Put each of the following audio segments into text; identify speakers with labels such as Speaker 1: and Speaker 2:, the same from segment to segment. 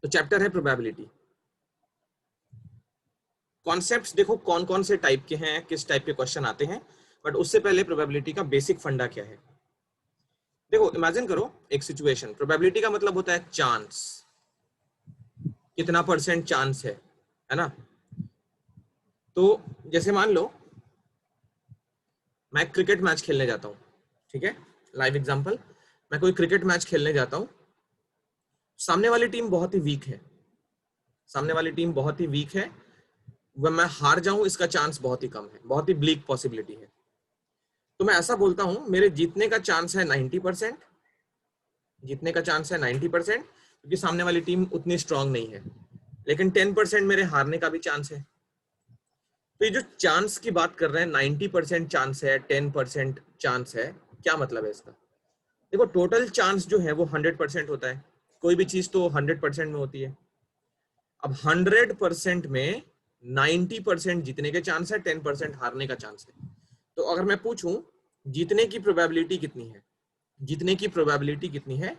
Speaker 1: तो चैप्टर है probability. Concepts देखो कौन कौन से टाइप के हैं, किस टाइप के क्वेश्चन आते हैं, बट उससे पहले प्रोबेबिलिटी का बेसिक फंडा क्या है। देखो इमेजिन करो एक सिचुएशन, प्रोबेबिलिटी का मतलब होता है चांस, कितना परसेंट चांस है ना। तो जैसे मान लो मैं क्रिकेट मैच खेलने जाता हूँ, ठीक है, लाइव एग्जांपल, मैं कोई क्रिकेट मैच खेलने जाता हूँ, सामने वाली टीम बहुत ही वीक है, सामने वाली टीम बहुत ही वीक है, वह मैं हार जाऊं इसका चांस बहुत ही कम है, बहुत ही ब्लीक पॉसिबिलिटी है। तो मैं ऐसा बोलता हूं मेरे जीतने का चांस है 90%, जीतने का चांस है 90%, क्योंकि सामने वाली टीम उतनी स्ट्रांग नहीं है, लेकिन 10% मेरे हारने का भी चांस है। तो ये जो चांस की बात कर रहे हैं 90% चांस है, 10% चांस है, क्या मतलब है इसका। देखो टोटल चांस जो है वो 100% होता है, कोई भी चीज तो 100% में होती है। अब 100% में 90% जीतने के चांस है, 10% हारने का चांस है। तो अगर मैं पूछूं जीतने की प्रोबेबिलिटी कितनी है, जीतने की प्रोबेबिलिटी कितनी है,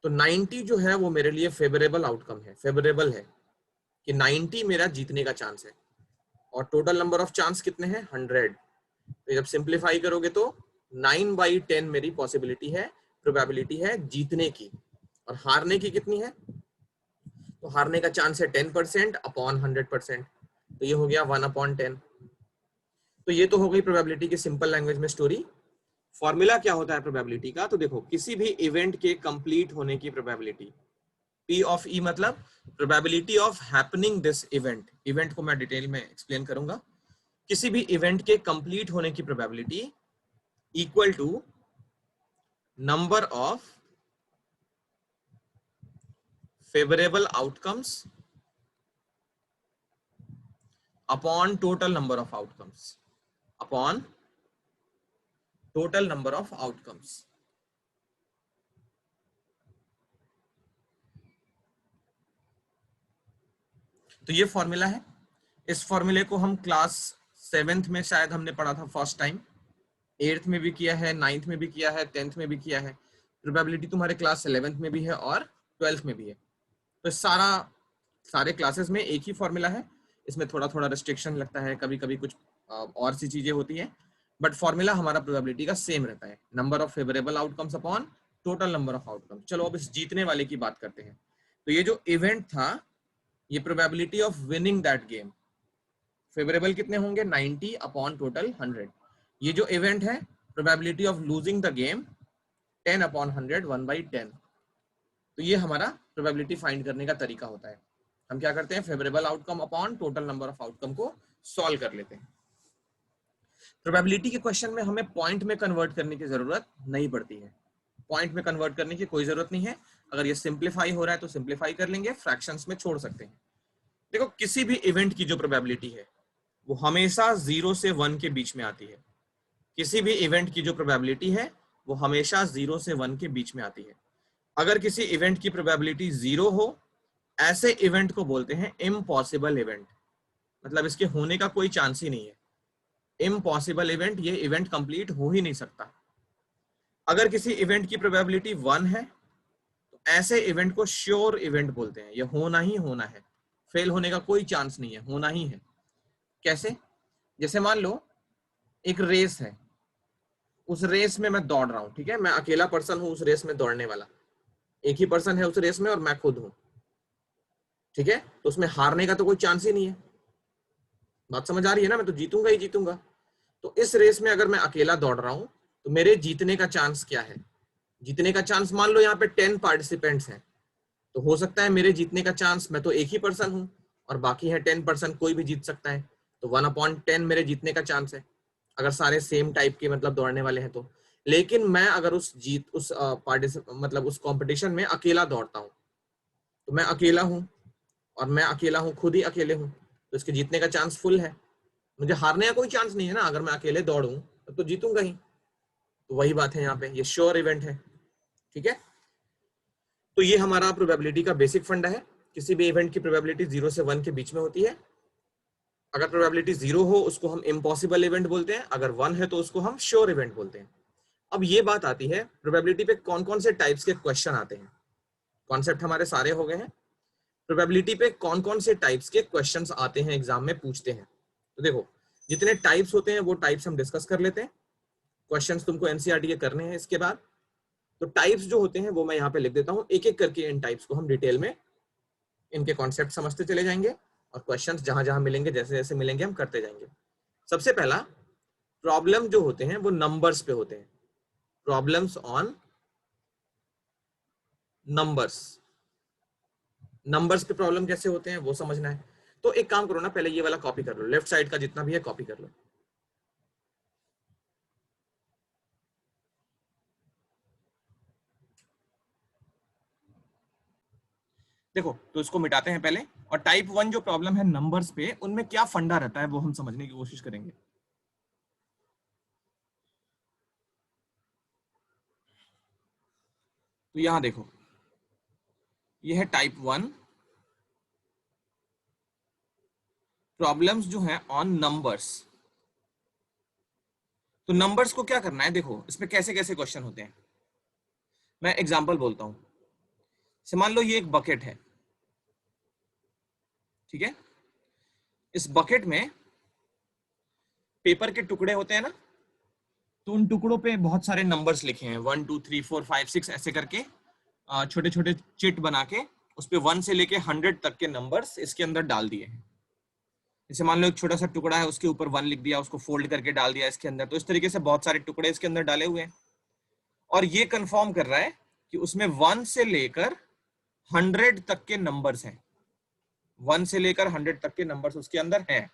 Speaker 1: तो 90 जो है वो मेरे लिए फेवरेबल आउटकम है, फेवरेबल है कि 90 मेरा जीतने का चांस है, और टोटल नंबर ऑफ चांस कितने हैं 100। तो जब सिंप्लीफाई करोगे तो 9/10 मेरी पॉसिबिलिटी है, प्रोबेबिलिटी है जीतने की, और हारने की कितनी है, तो हारने का चांस है 10% अपॉन 100%, तो ये हो गया 1/10। तो ये तो हो गई प्रोबेबिलिटी की सिंपल लैंग्वेज में स्टोरी। फॉर्मूला क्या होता है प्रोबेबिलिटी का, तो देखो किसी भी इवेंट के कंप्लीट होने की प्रोबेबिलिटी, P ऑफ E मतलब probability of happening this event, event को मैं डिटेल में एक्सप्लेन करूंगा। किसी भी इवेंट के कंप्लीट होने की probability equal to number of favourable outcomes upon total number of outcomes, upon total number of outcomes. तो ये फॉर्मूला है। इस फॉर्मूले को हम क्लास 7th में शायद हमने पढ़ा था फर्स्ट टाइम, 8th में भी किया है, 9th में भी किया है, 10th में भी किया है। प्रोबेबिलिटी तुम्हारे क्लास 11th में भी है और 12th में भी है। तो सारे क्लासेस में एक ही फॉर्मूला है, इसमें थोड़ा थोड़ा रिस्ट्रिक्शन लगता है, कभी कभी कुछ और सी चीजें होती है, बट फॉर्मूला हमारा प्रोबेबिलिटी का सेम रहता है, number of favourable outcomes upon total number of outcomes. चलो अब इस जीतने वाले की बात करते हैं। तो ये जो इवेंट था, ये probability of winning that game, favourable कितने होंगे 90 अपॉन टोटल 100। ये जो इवेंट है probability of losing the game 10 upon 100, 1/10। तो ये हमारा प्रोबेबिलिटी फाइंड करने का तरीका होता है। हम क्या करते हैं, favourable outcome upon total number of outcome को सॉल्व कर लेते हैं। प्रोबेबिलिटी के क्वेश्चन में हमें पॉइंट में कन्वर्ट करने की जरूरत नहीं पड़ती है, पॉइंट में कन्वर्ट करने की कोई जरूरत नहीं है। अगर ये सिंप्लीफाई हो रहा है तो सिंप्लीफाई कर लेंगे, फ्रैक्शंस में छोड़ सकते हैं। देखो किसी भी इवेंट की जो प्रोबेबिलिटी है वो हमेशा 0 से 1 के बीच में आती है। किसी भी इवेंट की जो प्रोबेबिलिटी है वो हमेशा 0 से 1 के बीच में आती है। अगर किसी इवेंट की प्रोबेबिलिटी 0 हो, ऐसे इवेंट को बोलते हैं इम्पॉसिबल इवेंट, मतलब इसके होने का कोई चांस ही नहीं है, इम्पॉसिबल इवेंट, ये इवेंट कंप्लीट हो ही नहीं सकता। अगर किसी इवेंट की प्रोबेबिलिटी 1 है तो ऐसे इवेंट को श्योर इवेंट बोलते हैं, ये होना ही होना है, फेल होने का कोई चांस नहीं है, होना ही है। कैसे, जैसे मान लो एक रेस है, उस रेस में मैं दौड़ रहा हूं, ठीक है, मैं अकेला पर्सन हूं उस रेस में दौड़ने वाला, एक ही पर्सन है उस रेस में और मैं खुद हूं, ठीक है, तो उसमें हारने का तो कोई चांस ही नहीं है। बात समझ आ रही है ना, मैं तो जीतूंगा ही जीतूंगा। तो इस रेस में अगर मैं अकेला दौड़ रहा हूं तो मेरे जीतने का चांस क्या है, जीतने का चांस मान लो यहाँ पे 10 पार्टिसिपेंट्स हैं, तो हो सकता है मेरे जीतने का चांस, मैं तो एक ही पर्सन हूं और बाकी है 10%, कोई भी जीत सकता है, तो 1/10 मेरे जीतने का चांस है, अगर सारे सेम टाइप के मतलब दौड़ने वाले हैं तो। लेकिन मैं अगर उस मतलब उस कंपटीशन में अकेला दौड़ता हूं, तो मैं अकेला हूं और मैं अकेला हूं, खुद ही अकेले हूं, तो इसके जीतने का चांस फुल है, मुझे हारने का कोई चांस नहीं है ना, अगर मैं अकेले दौड़ूं तो जीतूंगा ही। तो वही बात है यहाँ पे, ये श्योर इवेंट है, ठीक है। तो ये हमारा प्रोबेबिलिटी का बेसिक फंडा है, किसी भी इवेंट की प्रोबेबिलिटी 0 से 1 के बीच में होती है। अगर प्रोबेबिलिटी 0 हो उसको हम इम्पॉसिबल इवेंट बोलते हैं, अगर 1 है तो उसको हम श्योर इवेंट बोलते हैं। अब ये बात आती है प्रोबेबिलिटी पे कौन कौन से टाइप्स के क्वेश्चन आते हैं। कॉन्सेप्ट हमारे सारे हो गए हैं, प्रोबेबिलिटी पे कौन कौन से टाइप्स के क्वेश्चंस आते हैं एग्जाम में पूछते हैं। तो देखो जितने टाइप्स होते हैं वो टाइप्स हम डिस्कस कर लेते हैं, क्वेश्चंस तुमको एनसीईआरटी के करने हैं इसके बाद। तो टाइप्स जो होते हैं वो मैं यहाँ पे लिख देता हूँ, एक एक करके इन टाइप्स को हम डिटेल में इनके कॉन्सेप्ट समझते चले जाएंगे और क्वेश्चंस जहां जहां मिलेंगे जैसे जैसे मिलेंगे हम करते जाएंगे। सबसे पहला प्रॉब्लम जो होते हैं वो नंबर्स पे होते हैं, प्रॉब्लम्स ऑन नंबर्स। नंबर्स पे प्रॉब्लम कैसे होते हैं वो समझना है। तो एक काम करो ना, पहले ये वाला कॉपी कर लो, लेफ्ट साइड का जितना भी है कॉपी कर लो। देखो तो इसको मिटाते हैं पहले, और टाइप 1 जो प्रॉब्लम है नंबर्स पे, उनमें क्या फंडा रहता है वो हम समझने की कोशिश करेंगे। तो यहां देखो ये है टाइप 1 प्रॉब्लम्स जो है ऑन नंबर्स। तो नंबर्स को क्या करना है, देखो इसमें कैसे कैसे क्वेश्चन होते हैं। मैं एग्जांपल बोलता हूं, से मान लो ये एक बकेट है, ठीक है। इस बकेट में पेपर के टुकड़े होते हैं ना, तो उन टुकड़ों पे बहुत सारे नंबर्स लिखे हैं, 1 2 3 4 5 6 ऐसे करके छोटे छोटे चिट बना के उस पे 1 से लेके 100 तक के नंबर्स इसके अंदर डाल दिए हैं। जैसे मान लो एक छोटा सा टुकड़ा है, उसके ऊपर 1 लिख दिया, उसको फोल्ड करके डाल दिया इसके अंदर। तो इस तरीके से बहुत सारे टुकड़े इसके अंदर डाले हुए हैं, और ये कंफर्म कर रहा है कि उसमें 1 से लेकर 100 तक के नंबर्स हैं। 1 से लेकर 100 तक के नंबर्स उसके अंदर हैं।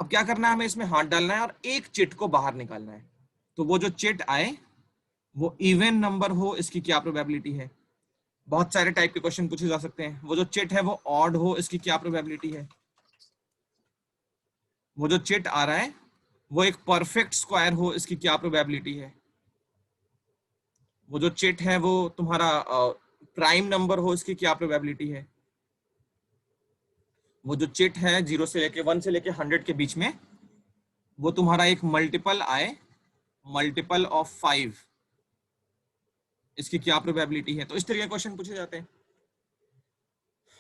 Speaker 1: अब क्या करना है, हमें इसमें हाथ डालना है और एक चिट को बाहर निकालना है। तो वो जो चिट आए वो इवन नंबर हो, इसकी क्या प्रोबेबिलिटी है। बहुत सारे टाइप के क्वेश्चन पूछे जा सकते हैं। वो जो चिट है वो ऑड हो, इसकी क्या प्रोबेबिलिटी है। वो जो चिट आ रहा है वो एक परफेक्ट स्क्वायर हो, इसकी क्या प्रोबेबिलिटी है। वो जो चिट है वो तुम्हारा प्राइम नंबर हो, इसकी क्या प्रोबेबिलिटी है। वो जो चिट है 0 से लेके 1 से लेके 100 के बीच में, वो तुम्हारा एक मल्टीपल आए, मल्टीपल ऑफ 5, इसकी क्या प्रोबेबिलिटी है। तो इस तरीके के क्वेश्चन पूछे जाते हैं।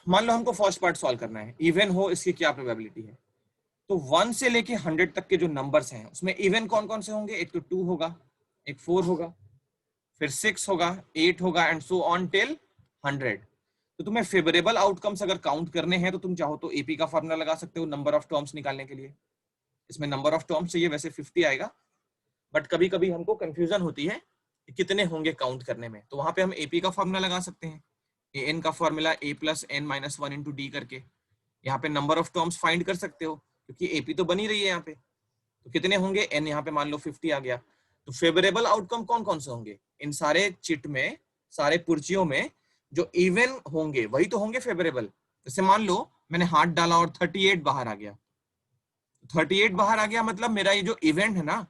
Speaker 1: मान लो हमको फर्स्ट पार्ट सॉल्व करना है, इवन हो इसकी क्या प्रोबेबिलिटी है। तो 1 से लेके 100 तक के जो नंबर्स हैं उसमें इवन कौन कौन से होंगे, एक तो 2 होगा, एक 4 होगा, फिर 6 होगा, 8 होगा, एंड सो ऑन टिल 100। तो तुम्हें फेवरेबल आउटकम्स अगर काउंट करने हैं तो तुम चाहो तो एपी का फॉर्मूला लगा सकते हो नंबर ऑफ टर्म्स निकालने के लिए। इसमें नंबर ऑफ टर्म्स चाहिए, वैसे 50 आएगा, बट कभी कभी हमको कंफ्यूजन होती है कि कितने होंगे काउंट करने में, तो वहां पे हम एपी का फॉर्मूला लगा सकते हैं। एन का formula a plus N minus 1 into D करके यहाँ पे नंबर ऑफ टर्म्स फाइंड कर सकते हो, क्योंकि एपी तो बनी रही है यहाँ पे। तो कितने होंगे, एन यहाँ पे मान लो 50 आ गया। तो फेवरेबल आउटकम कौन कौन से होंगे, इन सारे चिट में, सारे पुर्चियों में जो इवन होंगे वही तो होंगे फेवरेबल। जैसे मान लो मैंने हाथ डाला और 38 बाहर आ गया। 38 बाहर आ गया मतलब मेरा ये जो इवेंट है ना,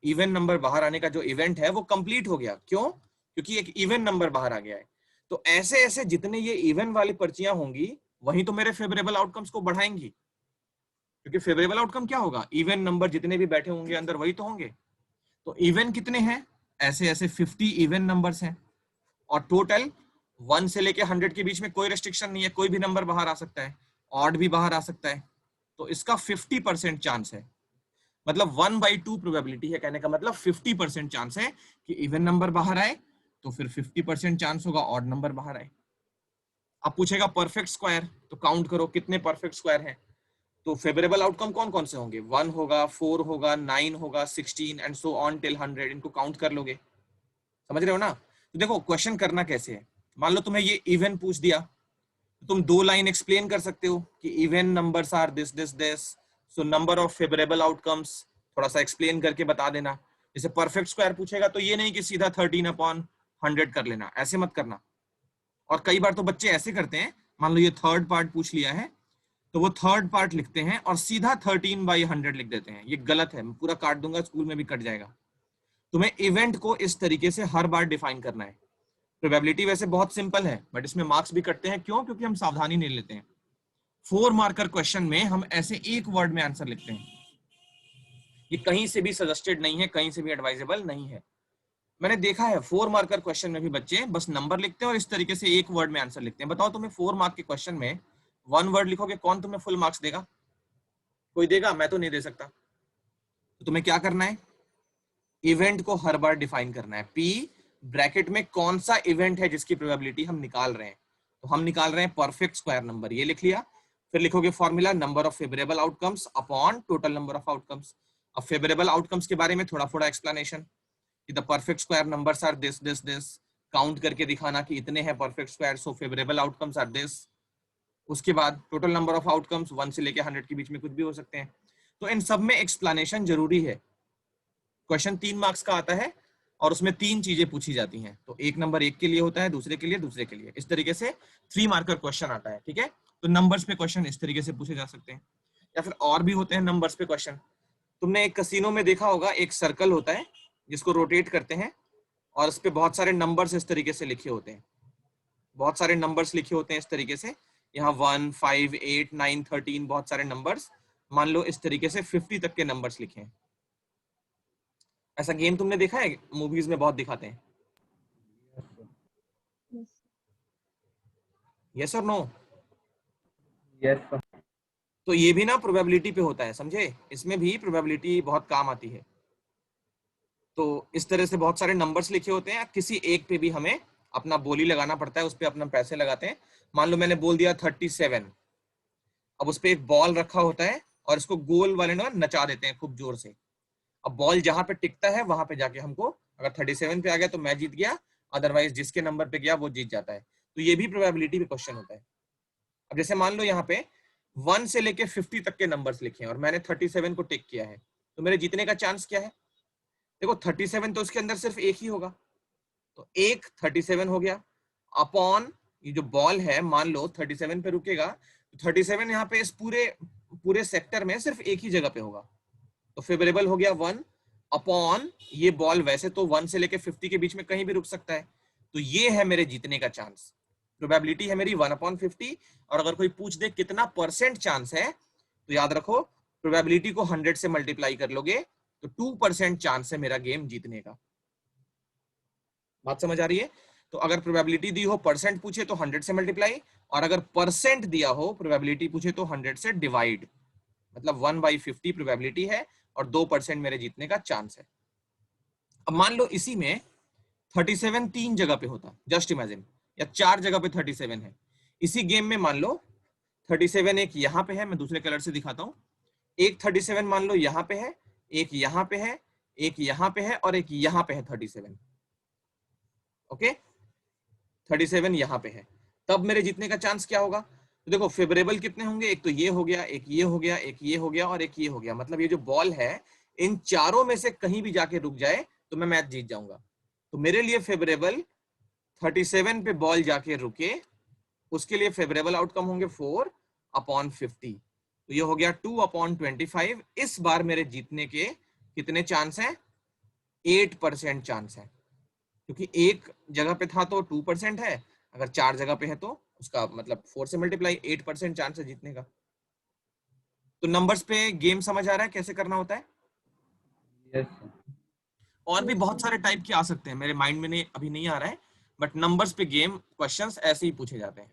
Speaker 1: इवन नंबर बाहर आने का जो इवेंट है वो कंप्लीट हो गया। क्यों, क्योंकि एक इवन नंबर बाहर आ गया है। तो ऐसे ऐसे जितने ये इवन वाली पर्चियां होंगी वही तो मेरे फेवरेबल आउटकम्स को बढ़ाएंगी, क्योंकि फेवरेबल आउटकम क्या होगा, इवन नंबर जितने भी बैठे होंगे अंदर वही तो होंगे। तो इवन कितने हैं, ऐसे ऐसे 50 इवन नंबर्स हैं, और टोटल 1 से लेके 100 के बीच में कोई रेस्ट्रिक्शन नहीं है, कोई भी नंबर बाहर आ सकता है, ऑड भी बाहर आ सकता है। तो इसका 50% चांस है, मतलब 1/2 प्रोबेबिलिटी है। कहने का मतलब 50% चांस है कि इवन नंबर बाहर आए, तो फिर 50% चांस होगा ऑड नंबर बाहर आए। अब पूछेगा परफेक्ट स्क्वायर, तो काउंट करो कितने परफेक्ट स्क्वायर हैं। तो फेवरेबल आउटकम कौन कौन से होंगे, 1 होगा, 4 होगा, 9 होगा, 16 एंड सो ऑन टिल 100। इनको काउंट कर लोगे, समझ रहे हो ना। तो देखो क्वेश्चन करना कैसे है, मान लो तुम्हें ये इवन पूछ दिया, तो तुम 2 लाइन एक्सप्लेन कर सकते हो कि even numbers are this this this, so number of favourable outcomes, थोड़ा सा एक्सप्लेन करके बता देना। जैसे परफेक्ट स्क्वायर पूछेगा तो ये नहीं कि सीधा 13/100 कर लेना, ऐसे मत करना। और कई बार तो बच्चे ऐसे करते हैं, मान लो ये थर्ड पार्ट पूछ लिया है तो वो थर्ड पार्ट लिखते हैं और सीधा 13/100 लिख देते हैं। ये गलत है, मैं पूरा काट दूंगा, स्कूल में भी कट जाएगा। तुम्हें इवेंट को इस तरीके से हर बार डिफाइन करना है। प्रोबेबिलिटी वैसे बहुत सिंपल है, बट इसमें मार्क्स भी कटते हैं। क्यों, क्योंकि हम सावधानी नहीं लेते हैं। 4 मार्कर क्वेश्चन में हम ऐसे एक वर्ड में आंसर लिखते हैं, ये कहीं से भी सजेस्टेड नहीं है, कहीं से भी एडवाइजेबल नहीं है। मैंने देखा है 4 मार्कर क्वेश्चन में भी बच्चे बस नंबर लिखते हैं और इस तरीके से एक वर्ड में आंसर लिखते हैं। बताओ तुम्हें 4 मार्क के क्वेश्चन में 1 वर्ड लिखोगे, कौन तुम्हें फुल मार्क्स देगा? कोई देगा? मैं तो नहीं दे सकता। तो तुम्हें क्या करना है, इवेंट को हर बार डिफाइन करना है। पी ब्रैकेट में कौन सा इवेंट है जिसकी प्रोबेबिलिटी हम निकाल रहे हैं, तो हम निकाल रहे हैं परफेक्ट स्क्वायर नंबर, ये लिख लिया। फिर लिखोगे formula number of favourable outcomes upon total number of outcomes. अब फेवरेबल आउटकम्स के बारे में थोड़ा थोड़ा explanation, the perfect square numbers are this this this, count करके दिखाना कि इतने हैं perfect square, so favourable outcomes are this. उसके बाद टोटल नंबर ऑफ आउटकम्स 1 से लेके 100 के बीच में कुछ भी हो सकते हैं। तो इन सब में एक्सप्लेनेशन जरूरी है। क्वेश्चन 3 मार्क्स का आता है और उसमें 3 चीजें पूछी जाती हैं, तो एक नंबर एक के लिए होता है, दूसरे के लिए दूसरे के लिए, इस तरीके से 3 मार्कर क्वेश्चन आता है। ठीक है, तो नंबर्स पे क्वेश्चन इस तरीके से पूछे जा सकते हैं, या फिर और भी होते हैं नंबर्स पे क्वेश्चन। तुमने एक कसिनो में देखा होगा, एक सर्कल होता है जिसको रोटेट करते हैं और उस पर बहुत सारे नंबर्स इस तरीके से लिखे होते हैं, बहुत सारे नंबर्स लिखे होते हैं इस तरीके से, यहाँ 1, 5, 8, 9, 13, बहुत सारे नंबर्स। मान लो इस तरीके से 50 तक के नंबर्स लिखे हैं। ऐसा गेम तुमने देखा है? मूवीज में बहुत दिखाते हैं। यस और नो?
Speaker 2: यस।
Speaker 1: तो ये भी ना प्रोबेबिलिटी पे होता है, समझे? इसमें भी प्रोबेबिलिटी बहुत काम आती है। तो इस तरह से बहुत सारे नंबर्स लिखे होते हैं, किसी एक पे भी हमें अपना बोली लगाना पड़ता है, उस पर अपना पैसे लगाते हैं। मान लो मैंने बोल दिया 37, अब उस पर एक बॉल रखा होता है और इसको गोल वाले ना नचा देते हैं खूब जोर से। अब बॉल जहां पे टिकता है वहां पे जाके हमको, अगर 37 पे आ गया तो मैं जीत गया, अदरवाइज जिसके नंबर पे गया वो जीत जाता है। तो ये भी प्रोबेबिलिटी पे क्वेश्चन होता है। अब जैसे मान लो यहाँ पे 1 से लेके 50 तक के नंबर्स लिखे हैं और मैंने 37 को टिक किया है, तो मेरे जीतने का चांस क्या है? देखो 37 तो उसके अंदर सिर्फ एक ही होगा, तो एक 37 हो गया अपॉन ये जो बॉल है, मान लो 37 पे रुकेगा तो 37 यहाँ पे इस पूरे पूरे सेक्टर में सिर्फ एक ही जगह पे होगा, तो फेवरेबल हो गया 1 अपॉन ये बॉल वैसे तो 1 से लेके 50 के बीच में कहीं भी रुक सकता है, तो ये है मेरे जीतने का चांस। प्रोबेबिलिटी है मेरी 1/50, और अगर कोई पूछ दे कितना परसेंट चांस है, तो याद रखो प्रोबेबिलिटी को 100 से मल्टीप्लाई कर लोगे तो 2% चांस है मेरा गेम जीतने का। बात समझ आ रही है? तो अगर प्रोबेबिलिटी दी हो, परसेंट पूछे तो 100 से मल्टीप्लाई, और अगर परसेंट दिया हो, प्रोबेबिलिटी पूछे तो 100 से डिवाइड, मतलब 1/50 प्रोबेबिलिटी है और 2% मेरे जीतने का चांस है। अब मान लो इसी में 37 3 जगह पे होता, जस्ट इमेजिन, या 4 जगह पे 37 है। इसी गेम में मान लो 37 एक यहाँ पे है, मैं दूसरे कलर से दिखाता हूँ, एक 37 मान लो यहाँ पे है, एक यहाँ पे है, एक यहाँ पे है और एक यहाँ पे है 37। ओके, 37 यहाँ पे है, तब मेरे जीतने का चांस क्या होगा? तो देखो फेवरेबल कितने होंगे, एक तो ये हो गया, एक ये हो गया, एक ये हो गया और एक ये हो गया, मतलब ये जो बॉल है इन चारों में से कहीं भी जाके रुक जाए तो मैं मैच जीत जाऊंगा। तो मेरे लिए फेवरेबल 37 पे बॉल जाके रुके, उसके लिए फेवरेबल आउटकम होंगे 4/50, तो ये हो गया 2/25। इस बार मेरे जीतने के कितने चांस हैं? 8% चांस है, क्योंकि एक जगह पे था तो 2% है, अगर 4 जगह पे है तो उसका मतलब 4 से मल्टीप्लाई, 8% चांस है जीतने का। तो नंबर्स पे गेम समझ आ रहा है कैसे करना होता है?
Speaker 2: यस।
Speaker 1: और भी बहुत सारे टाइप के आ सकते हैं, मेरे माइंड में नहीं अभी नहीं आ रहा है, बट नंबर्स पे गेम क्वेश्चंस ऐसे ही पूछे जाते हैं।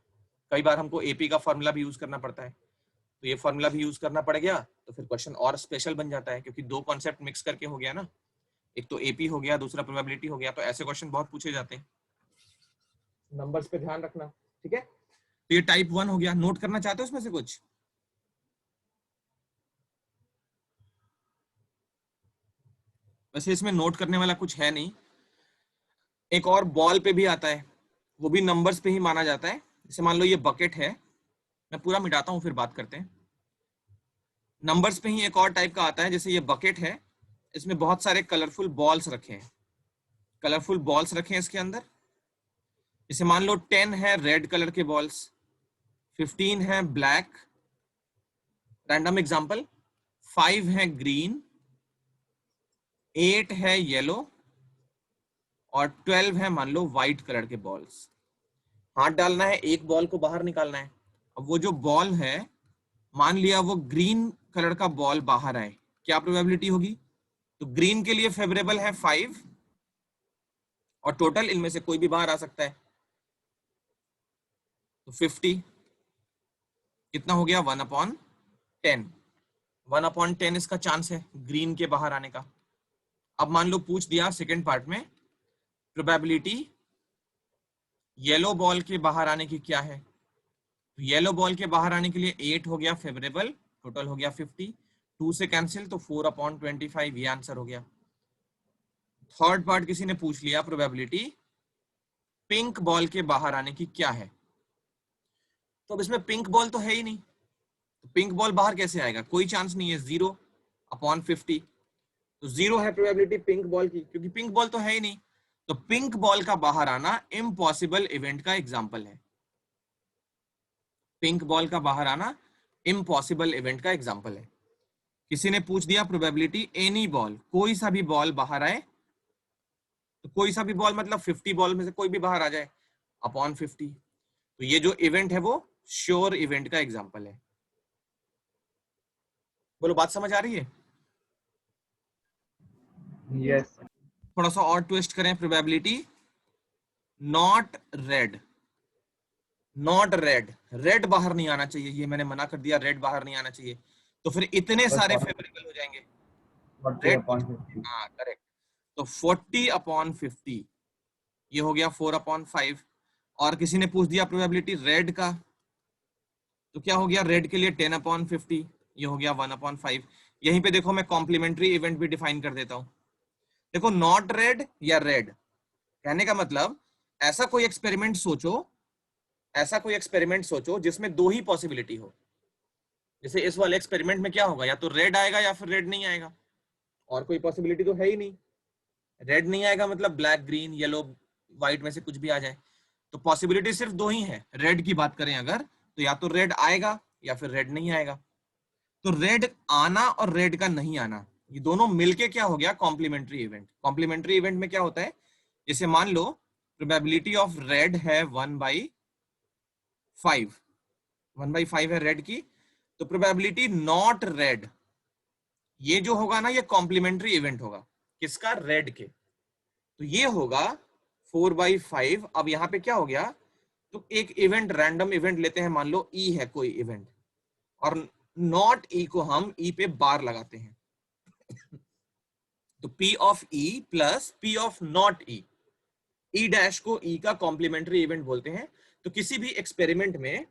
Speaker 1: कई बार हमको एपी का फॉर्मूला भी यूज करना पड़ता है, तो ये फॉर्मूला भी यूज करना पड़ गया तो फिर क्वेश्चन और स्पेशल बन जाता है, क्योंकि दो कॉन्सेप्ट मिक्स करके हो गया ना, एक तो एपी हो गया, दूसरा प्रोबेबिलिटी हो गया, तो ऐसे क्वेश्चन बहुत पूछे जाते हैं। नंबर्स पे ध्यान रखना, ठीक है? तो ये टाइप 1 हो गया। नोट करना चाहते हो उसमें से कुछ? वैसे इसमें नोट करने वाला कुछ है नहीं। एक और बॉल पे भी आता है, वो भी नंबर्स पे ही माना जाता है। जैसे मान लो ये बकेट है, मैं पूरा मिटाता हूँ फिर बात करते हैं। नंबर्स पे ही एक और टाइप का आता है, जैसे ये बकेट है, इसमें बहुत सारे कलरफुल बॉल्स रखे हैं, कलरफुल बॉल्स रखे हैं इसके अंदर। जैसे मान लो 10 है रेड कलर के बॉल्स, 15 है ब्लैक, रैंडम एग्जांपल, 5 है ग्रीन, 8 है येलो और 12 है मान लो व्हाइट कलर के बॉल्स। हाथ डालना है, एक बॉल को बाहर निकालना है। अब वो जो बॉल है, मान लिया वो ग्रीन कलर का बॉल बाहर आए, क्या प्रोबेबिलिटी होगी? तो ग्रीन के लिए फेवरेबल है 5 और टोटल इनमें से कोई भी बाहर आ सकता है। तो 50 कितना हो गया 1/10। 1/10 इसका चांस है ग्रीन के बाहर आने का। अब मान लो पूछ दिया सेकेंड पार्ट में प्रोबेबिलिटी येलो बॉल के बाहर आने की क्या है। तो येलो बॉल के बाहर आने के लिए 8 हो गया फेवरेबल, टोटल हो गया 50, 2 से कैंसिल तो 4/25, ये आंसर हो गया। थर्ड पार्ट किसी ने पूछ लिया प्रोबेबिलिटी पिंक बॉल के बाहर आने की क्या है। तो अब इसमें पिंक बॉल तो है ही नहीं, तो पिंक बॉल बाहर कैसे आएगा, कोई चांस नहीं है, 0/50। तो 0 है प्रोबेबिलिटी पिंक बॉल की, क्योंकि पिंक बॉल तो है ही नहीं। तो पिंक बॉल का बाहर आना इम्पॉसिबल इवेंट का एग्जाम्पल है। पिंक बॉल का बाहर आना इम्पॉसिबल इवेंट का एग्जाम्पल है। किसी ने पूछ दिया प्रोबेबिलिटी एनी बॉल, कोई सा भी बॉल बाहर आए, तो कोई सा भी बॉल मतलब 50 बॉल में से कोई भी बाहर आ जाए /50। तो ये जो इवेंट है वो श्योर इवेंट का एग्जाम्पल है। बोलो बात समझ आ रही है।
Speaker 2: यस।
Speaker 1: थोड़ा सा और ट्विस्ट करें, probability not red, not red, red बाहर नहीं आना चाहिए, ये मैंने मना कर दिया, रेड बाहर नहीं आना चाहिए, तो फिर इतने सारे फेवरेबल हो जाएंगे।
Speaker 2: 40/50।
Speaker 1: हाँ करेक्ट। तो 40/50 ये हो गया 4/5। और किसी ने पूछ दिया प्रोबेबिलिटी रेड का, तो क्या हो गया रेड के लिए 10/50, ये हो गया 1/5। यहीं पे देखो मैं कॉम्प्लीमेंट्री इवेंट भी डिफाइन कर देता हूं। देखो नॉट रेड या रेड कहने का मतलब ऐसा कोई एक्सपेरिमेंट सोचो, ऐसा कोई एक्सपेरिमेंट सोचो जिसमें दो ही पॉसिबिलिटी हो। जैसे इस वाले एक्सपेरिमेंट में क्या होगा, या तो रेड आएगा या फिर रेड नहीं आएगा, और कोई पॉसिबिलिटी तो है ही नहीं। रेड नहीं आएगा मतलब ब्लैक ग्रीन येलो व्हाइट में से कुछ भी आ जाए। तो पॉसिबिलिटी सिर्फ दो ही है, रेड की बात करें अगर, तो या तो रेड आएगा या फिर रेड नहीं आएगा। तो रेड आना और रेड का नहीं आना ये दोनों मिलके क्या हो गया कॉम्प्लीमेंट्री इवेंट। कॉम्प्लीमेंट्री इवेंट में क्या होता है, जैसे मान लो प्रोबेबिलिटी ऑफ रेड है 1/5, 1/5 है रेड की, तो प्रोबेबिलिटी नॉट रेड ये जो होगा ना ये कॉम्प्लीमेंट्री इवेंट होगा, किसका, रेड के। तो ये होगा 4/5। अब यहां पे क्या हो गया, तो एक इवेंट रैंडम इवेंट लेते हैं, मान लो ई है कोई इवेंट, और नॉट ई को हम ई पे बार लगाते हैं, तो P of E plus P of not E, E dash को ई का कॉम्प्लीमेंट्री इवेंट बोलते हैं। तो किसी भी एक्सपेरिमेंट में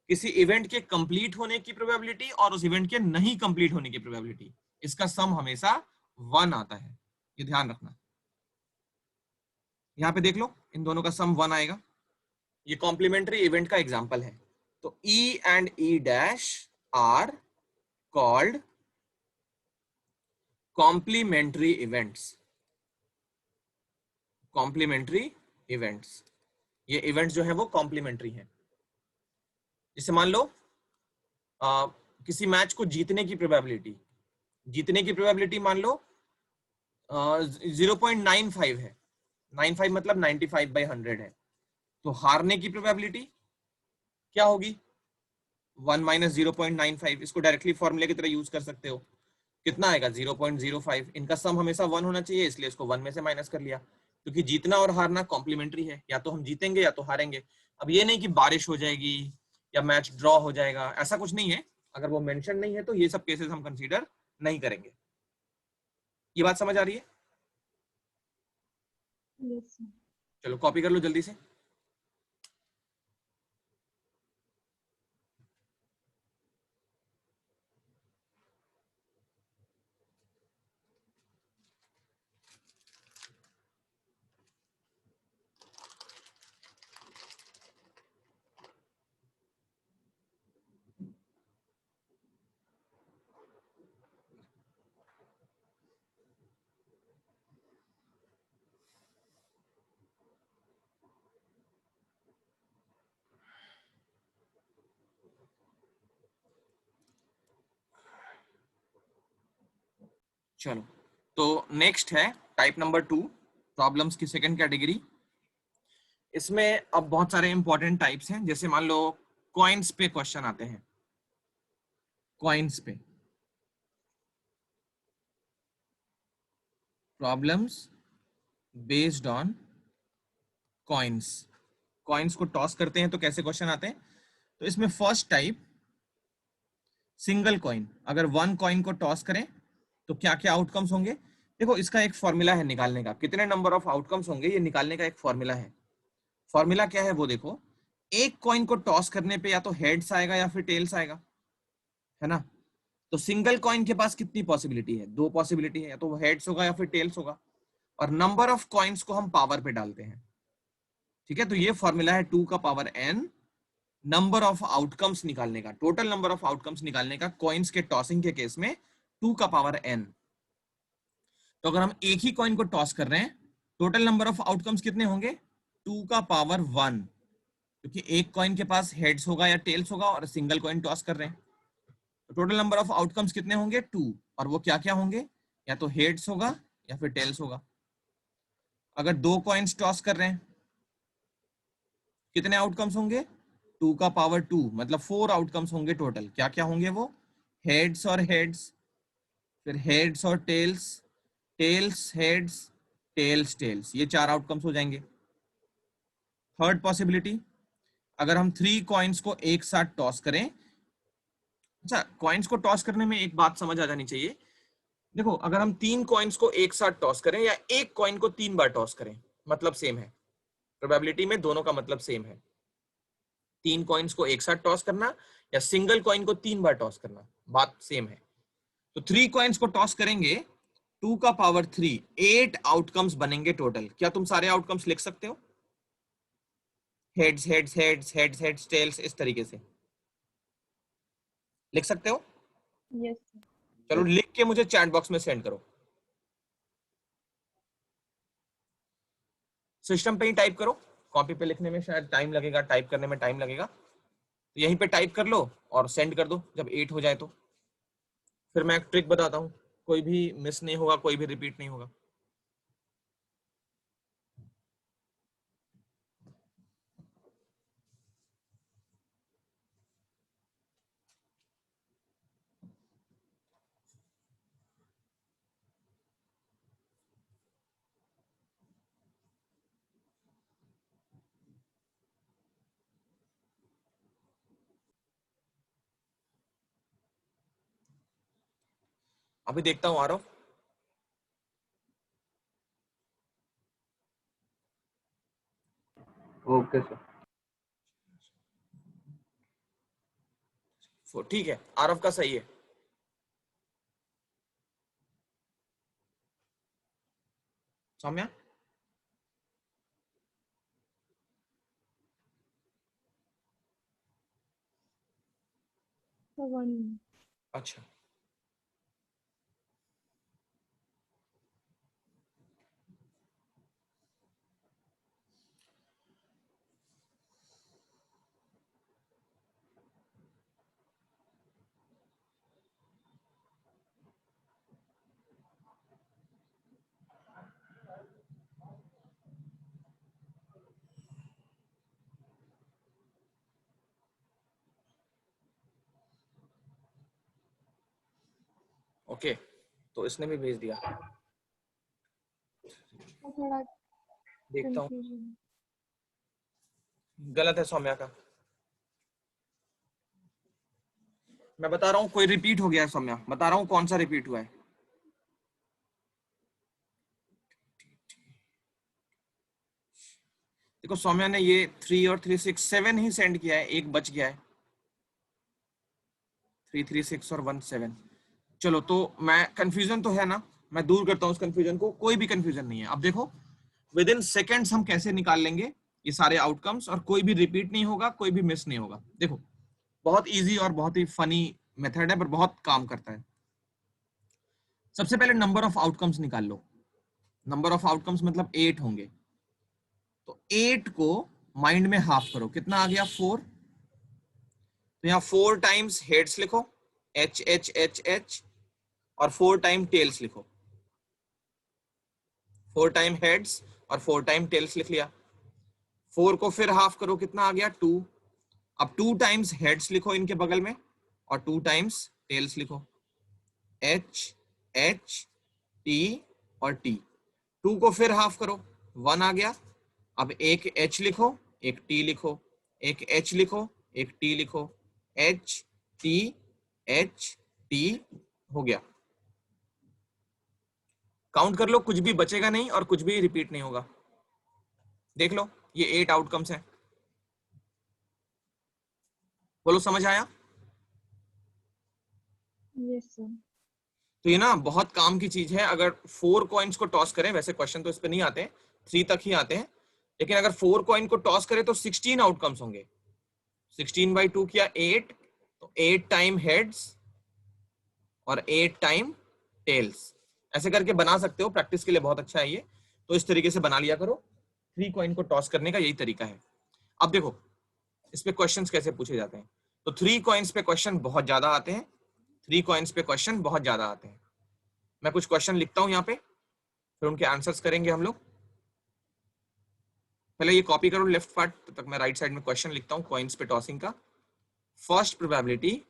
Speaker 1: किसी इवेंट के कंप्लीट होने की प्रोबेबिलिटी और उस इवेंट के नहीं कंप्लीट होने की प्रोबेबिलिटी, इसका सम हमेशा 1 आता है, ये ध्यान रखना। यहां पे देख लो इन दोनों का सम 1 आएगा, ये कॉम्प्लीमेंट्री इवेंट का एग्जांपल है। तो E and E dash are called complementary events, complementary events, ये इवेंट्स जो है वो कॉम्प्लीमेंट्री हैं। जैसे मान लो किसी मैच को जीतने की प्रोबेबिलिटी, जीतने की प्रोबेबिलिटी मान लो 0.95 है, 95 मतलब 95/100 है, तो हारने की प्रोबेबिलिटी क्या होगी 1 - 0.95। इसको डायरेक्टली फॉर्मूले की तरह यूज कर सकते हो, कितना आएगा 0.05। इनका सम हमेशा 1 होना चाहिए, इसलिए इसको 1 में से माइनस कर लिया, क्योंकि जीतना और हारना कॉम्प्लीमेंट्री है, या तो हम जीतेंगे या तो हारेंगे। अब ये नहीं कि बारिश हो जाएगी या मैच ड्रॉ हो जाएगा, ऐसा कुछ नहीं है। अगर वो मेंशन नहीं है तो ये सब केसेस हम कंसीडर नहीं करेंगे। ये बात समझ आ रही है।
Speaker 3: Yes sir.
Speaker 1: चलो कॉपी कर लो जल्दी से। चलो तो नेक्स्ट है टाइप नंबर 2, प्रॉब्लम्स की सेकंड कैटेगरी। इसमें अब बहुत सारे इंपॉर्टेंट टाइप्स हैं, जैसे मान लो कॉइन्स पे क्वेश्चन आते हैं, कॉइन्स पे problems based on coins, coins को टॉस करते हैं तो कैसे क्वेश्चन आते हैं। तो इसमें फर्स्ट टाइप सिंगल कॉइन, अगर वन कॉइन को टॉस करें तो क्या क्या आउटकम्स होंगे। देखो इसका एक फॉर्मूला है निकालने का, कितने नंबर ऑफ आउटकम्स होंगे ये निकालने का एक फॉर्मूला है। फॉर्मूला क्या है वो देखो, एक कॉइन को टॉस करने पे या तो हेड्स आएगा या फिर टेल्स आएगा, है ना। तो सिंगल कॉइन के पास कितनी पॉसिबिलिटी है, दो पॉसिबिलिटी है, या तो वो हेड्स होगा या फिर टेल्स होगा। और नंबर ऑफ कॉइन्स को हम पावर पे डालते हैं, ठीक है। तो ये फॉर्मूला है 2 का power n, number of outcomes निकालने का, टोटल नंबर ऑफ आउटकम्स निकालने का कॉइन्स के टॉसिंग के केस में 2 का पावर n। तो अगर हम एक ही कॉइन को टॉस कर रहे हैं, टोटल नंबर ऑफ आउटकम्स कितने होंगे, 2 का पावर 1, क्योंकि एक कॉइन के पास हेड्स होगा या टेल्स होगा और सिंगल कॉइन टॉस कर रहे हैं। तो टोटल नंबर ऑफ आउटकम्स कितने होंगे, 2। और वो क्या क्या होंगे, या तो हेड्स होगा या फिर टेल्स होगा। अगर दो कॉइन्स टॉस कर रहे हैं कितने आउटकम्स होंगे, 2 का पावर 2, मतलब 4 आउटकम्स होंगे टोटल। क्या क्या होंगे वो, हेड्स और हेड्स, फिर हेड्स और tails, tails heads, tails tails, ये 4 आउटकम्स हो जाएंगे। थर्ड पॉसिबिलिटी, अगर हम 3 कॉइन्स को एक साथ टॉस करें। अच्छा, कॉइन्स को टॉस करने में एक बात समझ आ जानी चाहिए। देखो अगर हम 3 कॉइन्स को एक साथ टॉस करें या एक कॉइन को 3 बार टॉस करें, मतलब सेम है, प्रोबेबिलिटी में दोनों का मतलब सेम है। 3 कॉइन्स को एक साथ टॉस करना या सिंगल कॉइन को 3 बार टॉस करना, बात सेम है। तो 3 कॉइन्स को टॉस करेंगे, 2 का पावर 3, 8 आउटकम्स बनेंगे टोटल। क्या तुम सारे आउटकम्स लिख सकते हो, heads heads heads heads heads tails, इस तरीके से लिख सकते हो।
Speaker 3: Yes sir.
Speaker 1: चलो लिख के मुझे चैट बॉक्स में सेंड करो, सिस्टम पे ही टाइप करो, कॉपी पे लिखने में शायद टाइम लगेगा, टाइप करने में टाइम लगेगा, तो यहीं पे टाइप कर लो और सेंड कर दो जब 8 हो जाए। तो फिर मैं एक ट्रिक बताता हूँ, कोई भी मिस नहीं होगा, कोई भी रिपीट नहीं होगा। अभी देखता हूँ आरव।
Speaker 2: Okay sir.
Speaker 1: ठीक है, आरव का सही है। सौम्या,
Speaker 3: वन।
Speaker 1: अच्छा ओके, तो इसने भी भेज दिया,
Speaker 3: थोड़ा
Speaker 1: देखता हूँ।
Speaker 3: कंफ्यूजन।
Speaker 1: गलत है सौम्या का, मैं बता रहा हूँ कोई रिपीट हो गया है सौम्या, बता रहा हूँ कौन सा रिपीट हुआ है। देखो सौम्या ने ये 3 और 3 6 7 ही सेंड किया है, एक बच गया है, 3 3 6 और 1 7। चलो तो मैं, कंफ्यूजन तो है ना, मैं दूर करता हूँ उस कंफ्यूजन को, कोई भी कंफ्यूजन नहीं है। अब देखो विद इन सेकेंड्स हम कैसे निकाल लेंगे ये सारे आउटकम्स, और कोई भी रिपीट नहीं होगा, कोई भी मिस नहीं होगा। देखो बहुत इजी और बहुत ही फनी मेथड है, पर बहुत काम करता है। सबसे पहले नंबर ऑफ आउटकम्स निकाल लो, नंबर ऑफ आउटकम्स मतलब 8 होंगे। तो 8 को माइंड में हाफ करो, कितना आ गया 4। तो यहाँ 4 टाइम्स हेड्स लिखो, एच एच एच एच, और 4 टाइम टेल्स लिखो, 4 टाइम हेड्स और 4 टाइम टेल्स लिख लिया। 4 को फिर हाफ करो, कितना आ गया 2। अब 2 टाइम्स हेड्स लिखो इनके बगल में और 2 टाइम्स टेल्स लिखो, एच एच टी और टी। 2 को फिर हाफ करो, 1 आ गया, अब एक H लिखो, एक T लिखो, एक H लिखो, एक T लिखो, H T H T हो गया। काउंट कर लो, कुछ भी बचेगा नहीं और कुछ भी रिपीट नहीं होगा। देख लो, ये 8 आउटकम्स हैं। बोलो समझ आया?
Speaker 3: Yes sir.
Speaker 1: तो ये ना बहुत काम की चीज है। अगर 4 कॉइन्स को टॉस करें, वैसे क्वेश्चन तो इस पे नहीं आते, 3 तक ही आते हैं, लेकिन अगर 4 कॉइन को टॉस करें तो 16 आउटकम्स होंगे। 16/2 किया 8, तो 8 टाइम हेड्स और 8 टाइम टेल्स। ऐसे करके बना सकते हो, प्रैक्टिस के लिए बहुत अच्छा है ये। तो इस तरीके से बना लिया करो। 3 कॉइन को टॉस करने का यही तरीका है। अब देखो इस पे क्वेश्चंस कैसे पूछे जाते हैं। तो 3 कॉइन्स पे क्वेश्चन बहुत ज्यादा आते हैं, 3 कॉइन्स पे क्वेश्चन बहुत ज्यादा आते हैं। मैं कुछ क्वेश्चन लिखता हूं यहाँ पे, फिर उनके आंसर्स करेंगे हम लोग। पहले ये कॉपी करो लेफ्ट पार्ट, तब तक मैं राइट साइड में क्वेश्चन लिखता हूँ कॉइन्स पे टॉसिंग का। First probability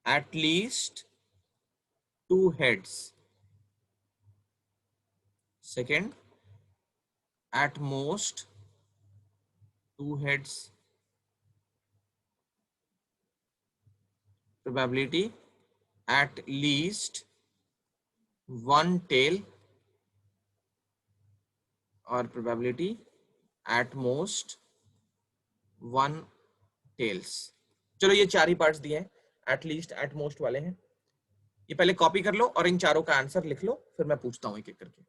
Speaker 1: at least 2 heads. Second, at most 2 heads. Probability at least 1 tail, और probability at most 1 tails. चलो ये 4 ही पार्ट्स दिए हैं, at least, at most वाले हैं। ये पहले कॉपी कर लो और इन चारों का आंसर लिख लो, फिर मैं पूछता हूं एक एक करके।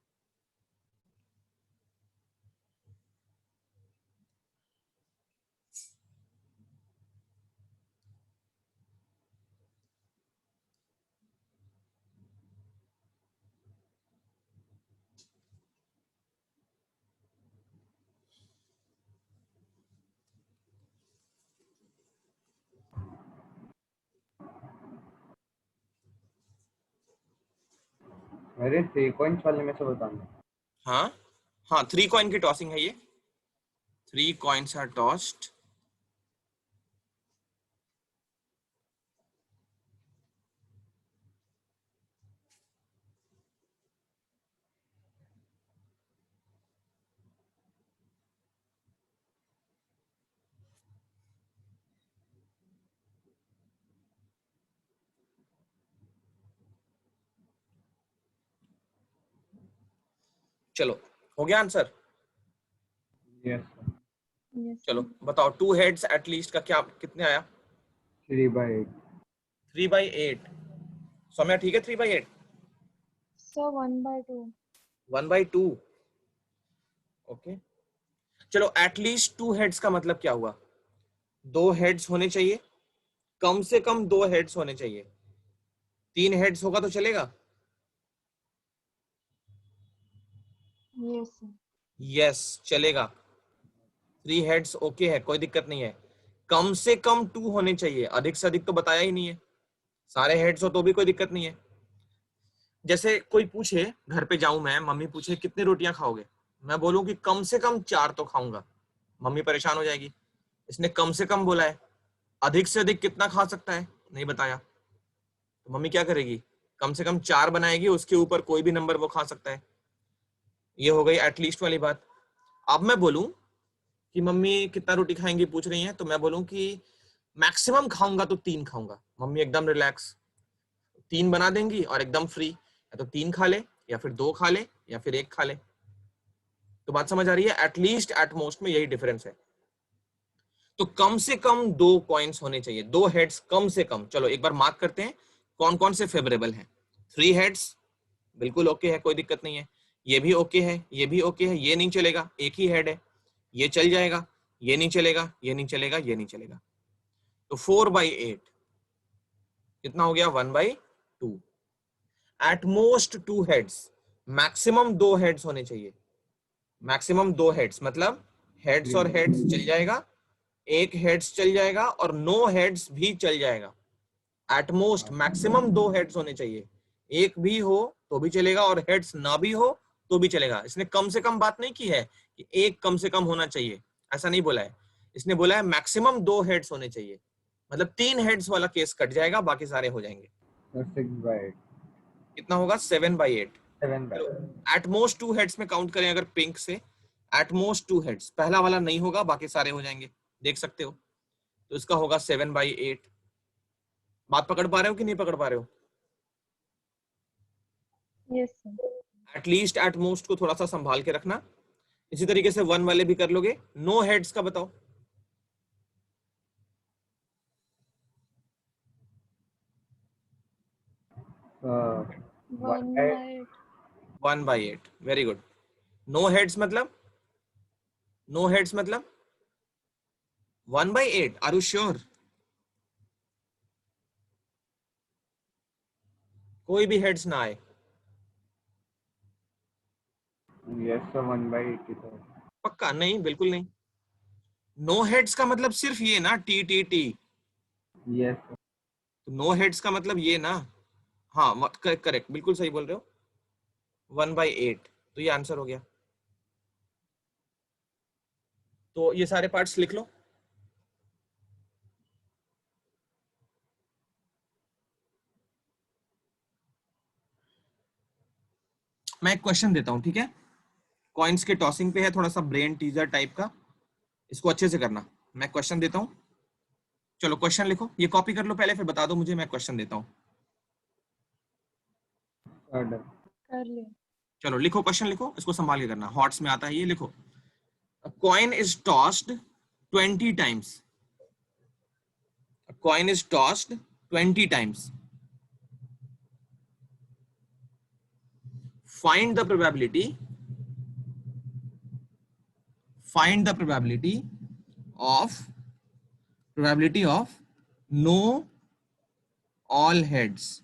Speaker 2: मेरे 3 कॉइन्स वाले में से बताना।
Speaker 1: हाँ हाँ, 3 कॉइन की टॉसिंग है ये। 3 coins are tossed. चलो हो गया आंसर?
Speaker 2: Yes sir.
Speaker 3: यस
Speaker 1: चलो बताओ, 2 heads at least का क्या कितने आया?
Speaker 2: 3/8।
Speaker 1: 3/8। सौम्या ठीक है? 3/8।
Speaker 3: सर 1/2।
Speaker 1: 1/2। ओके, चलो एटलीस्ट 2 heads का मतलब क्या हुआ? 2 heads होने चाहिए, कम से कम 2 heads होने चाहिए। 3 heads होगा तो चलेगा?
Speaker 3: Yes sir.
Speaker 1: यस चलेगा। 3 heads ओके है, कोई दिक्कत नहीं है। कम से कम 2 होने चाहिए, अधिक से अधिक तो बताया ही नहीं है। सारे हेड्स हो तो भी कोई दिक्कत नहीं है। जैसे कोई पूछे, घर पे जाऊं मैं, मम्मी पूछे कितनी रोटियां खाओगे, मैं बोलूं कि कम से कम 4 तो खाऊंगा, मम्मी परेशान हो जाएगी। इसने कम से कम बोला है, अधिक से अधिक कितना खा सकता है नहीं बताया, तो मम्मी क्या करेगी? कम से कम 4 बनाएगी, उसके ऊपर कोई भी नंबर वो खा सकता है। ये हो गई एटलीस्ट वाली बात। अब मैं बोलूं कि मम्मी कितना रोटी खाएंगी पूछ रही हैं, तो मैं बोलूं कि मैक्सिमम खाऊंगा तो 3 खाऊंगा, मम्मी एकदम रिलैक्स 3 बना देंगी और एकदम फ्री, या तो 3 खा ले, या फिर 2 खा ले, या फिर 1 खा ले। तो बात समझ आ रही है? एटलीस्ट एट मोस्ट में यही डिफरेंस है। तो कम से कम 2 कॉइन्स होने चाहिए, 2 हेड्स कम से कम। चलो एक बार मार्क करते हैं कौन कौन से फेवरेबल हैं। 3 हेड्स बिल्कुल ओके है, कोई दिक्कत नहीं है। ये भी ओके है, ये भी ओके है, ये नहीं चलेगा, एक ही हेड है, ये चल जाएगा, ये नहीं चलेगा, ये नहीं चलेगा, ये नहीं चलेगा। तो 4/8 कितना हो गया? 1/2। At most 2 heads, maximum 2 heads होने चाहिए। मैक्सिमम 2 हेड्स मतलब हेड्स और हेड्स चल जाएगा, एक हेड्स चल जाएगा और नो हेड्स भी चल जाएगा। एट मोस्ट मैक्सिमम 2 हेड्स होने चाहिए, एक भी हो तो भी चलेगा और हेड्स ना भी हो तो भी चलेगा। इसने कम से कम बात नहीं की है कि एक कम से कम होना चाहिए, ऐसा नहीं बोला है। इसने बोला है मैक्सिमम 2 हेड्स होने चाहिए, मतलब 3 हेड्स वाला केस कट जाएगा, बाकी सारे हो जाएंगे।
Speaker 2: 6/8।
Speaker 1: कितना होगा? 7/8।
Speaker 2: 7 by
Speaker 1: एट मोस्ट 2 हेड्स में काउंट करें अगर पिंक से, एट मोस्ट 2 हेड्स, पहला वाला नहीं होगा, बाकी सारे हो जाएंगे, देख सकते हो। तो इसका होगा 7/8। बात पकड़ पा रहे हो कि नहीं पकड़ पा रहे हो?
Speaker 3: Yes, sir.
Speaker 1: At least at most को थोड़ा सा संभाल के रखना। इसी तरीके से 1 वाले भी कर लोगे। नो हेड्स का बताओ।
Speaker 3: 1
Speaker 2: by
Speaker 3: by 8.
Speaker 1: 1/8, very good. No heads मतलब, नो हेड्स मतलब 1/8। Are you sure? कोई भी हेड्स ना आए।
Speaker 2: yes sir 1 by 80 sir.
Speaker 1: पक्का? नहीं, बिल्कुल नहीं। नो हेड्स का मतलब सिर्फ ये ना, T T T.
Speaker 2: Yes sir.
Speaker 1: तो नो हेड्स का मतलब ये ना। हाँ, करेक्ट, बिल्कुल सही बोल रहे हो। 1/8, तो ये आंसर हो गया। तो ये सारे पार्ट्स लिख लो। मैं एक क्वेश्चन देता हूं, ठीक है? कॉइन्स के टॉसिंग पे है, थोड़ा सा ब्रेन टीजर टाइप का, इसको अच्छे से करना। मैं क्वेश्चन देता हूं, चलो क्वेश्चन लिखो। ये कॉपी कर लो पहले, फिर बता दो मुझे। मैं क्वेश्चन देता हूं,
Speaker 2: Done.
Speaker 3: कर लिया।
Speaker 1: चलो लिखो, क्वेश्चन लिखो, इसको संभाल के करना, हॉट्स में आता है ये। लिखो, a coin is tossed 20 times. A coin is tossed 20 times. Find the probability. Find the probability of no all heads.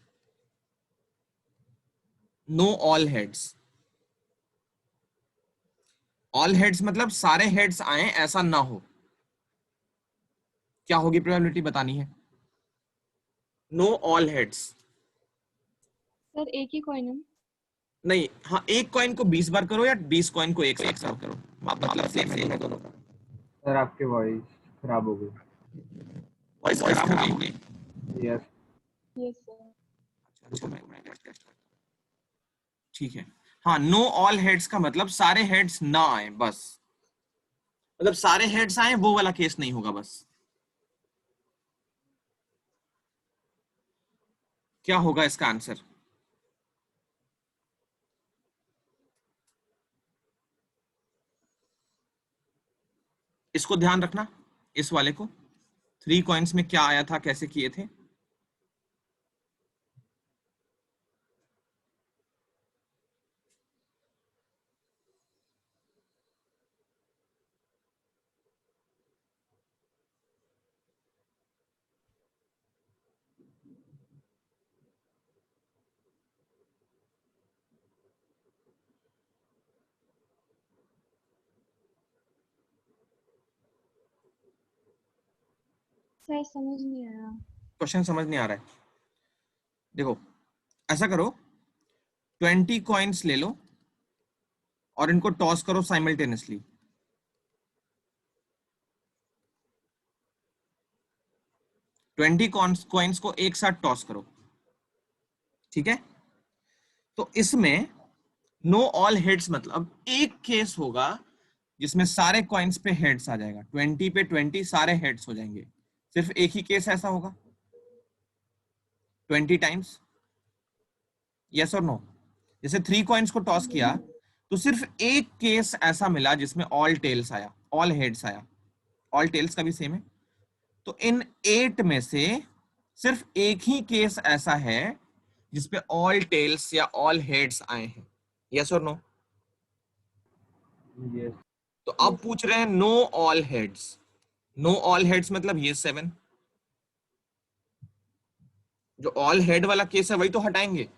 Speaker 1: No all heads. All heads मतलब सारे heads आए, ऐसा ना हो। क्या होगी प्रोबेबिलिटी, बतानी है। Know all heads.
Speaker 3: सर एक ही कॉइन है।
Speaker 1: नहीं, हाँ, एक कॉइन को 20 बार करो या 20 कॉइन को एक साथ करो, मतलब सेम है दोनों का।
Speaker 2: सर आपकी वॉइस खराब हो गई।
Speaker 1: वॉइस खराब हो गई।
Speaker 2: Yes
Speaker 3: yes sir.
Speaker 1: अच्छा, मैं टेस्ट करता हूं। ठीक है। हाँ, नो ऑल हेड्स का मतलब सारे हेड्स ना आए बस, मतलब सारे हेड्स आए वो वाला केस नहीं होगा बस। क्या होगा इसका आंसर? इसको ध्यान रखना, इस वाले को। 3 कॉइन्स में क्या आया था, कैसे किए थे।
Speaker 3: सर समझ नहीं आया।
Speaker 1: क्वेश्चन समझ नहीं आ रहा है? देखो, ऐसा करो, 20 कॉइन्स ले लो और इनको टॉस करो साइमल्टेनियसली। 20 कॉइन्स को एक साथ टॉस करो, ठीक है? तो इसमें नो ऑल हेड्स मतलब एक केस होगा जिसमें सारे कॉइन्स पे हेड्स आ जाएगा। 20 पे 20 सारे हेड्स हो जाएंगे। सिर्फ एक ही केस ऐसा होगा 20 टाइम्स। यस और नो? जैसे 3 कॉइन्स को टॉस किया तो सिर्फ एक केस ऐसा मिला जिसमें ऑल टेल्स आया, ऑल हेड्स आया। ऑल टेल्स का भी सेम है। तो इन 8 में से सिर्फ एक ही केस ऐसा है जिसपे ऑल टेल्स या ऑल हेड्स आए हैं। यस और नो?
Speaker 2: यस
Speaker 1: तो अब
Speaker 3: यस सर।
Speaker 1: पूछ रहे हैं know all heads. Know all heads मतलब ये 7। जो ऑल हेड वाला केस है वही तो हटाएंगे।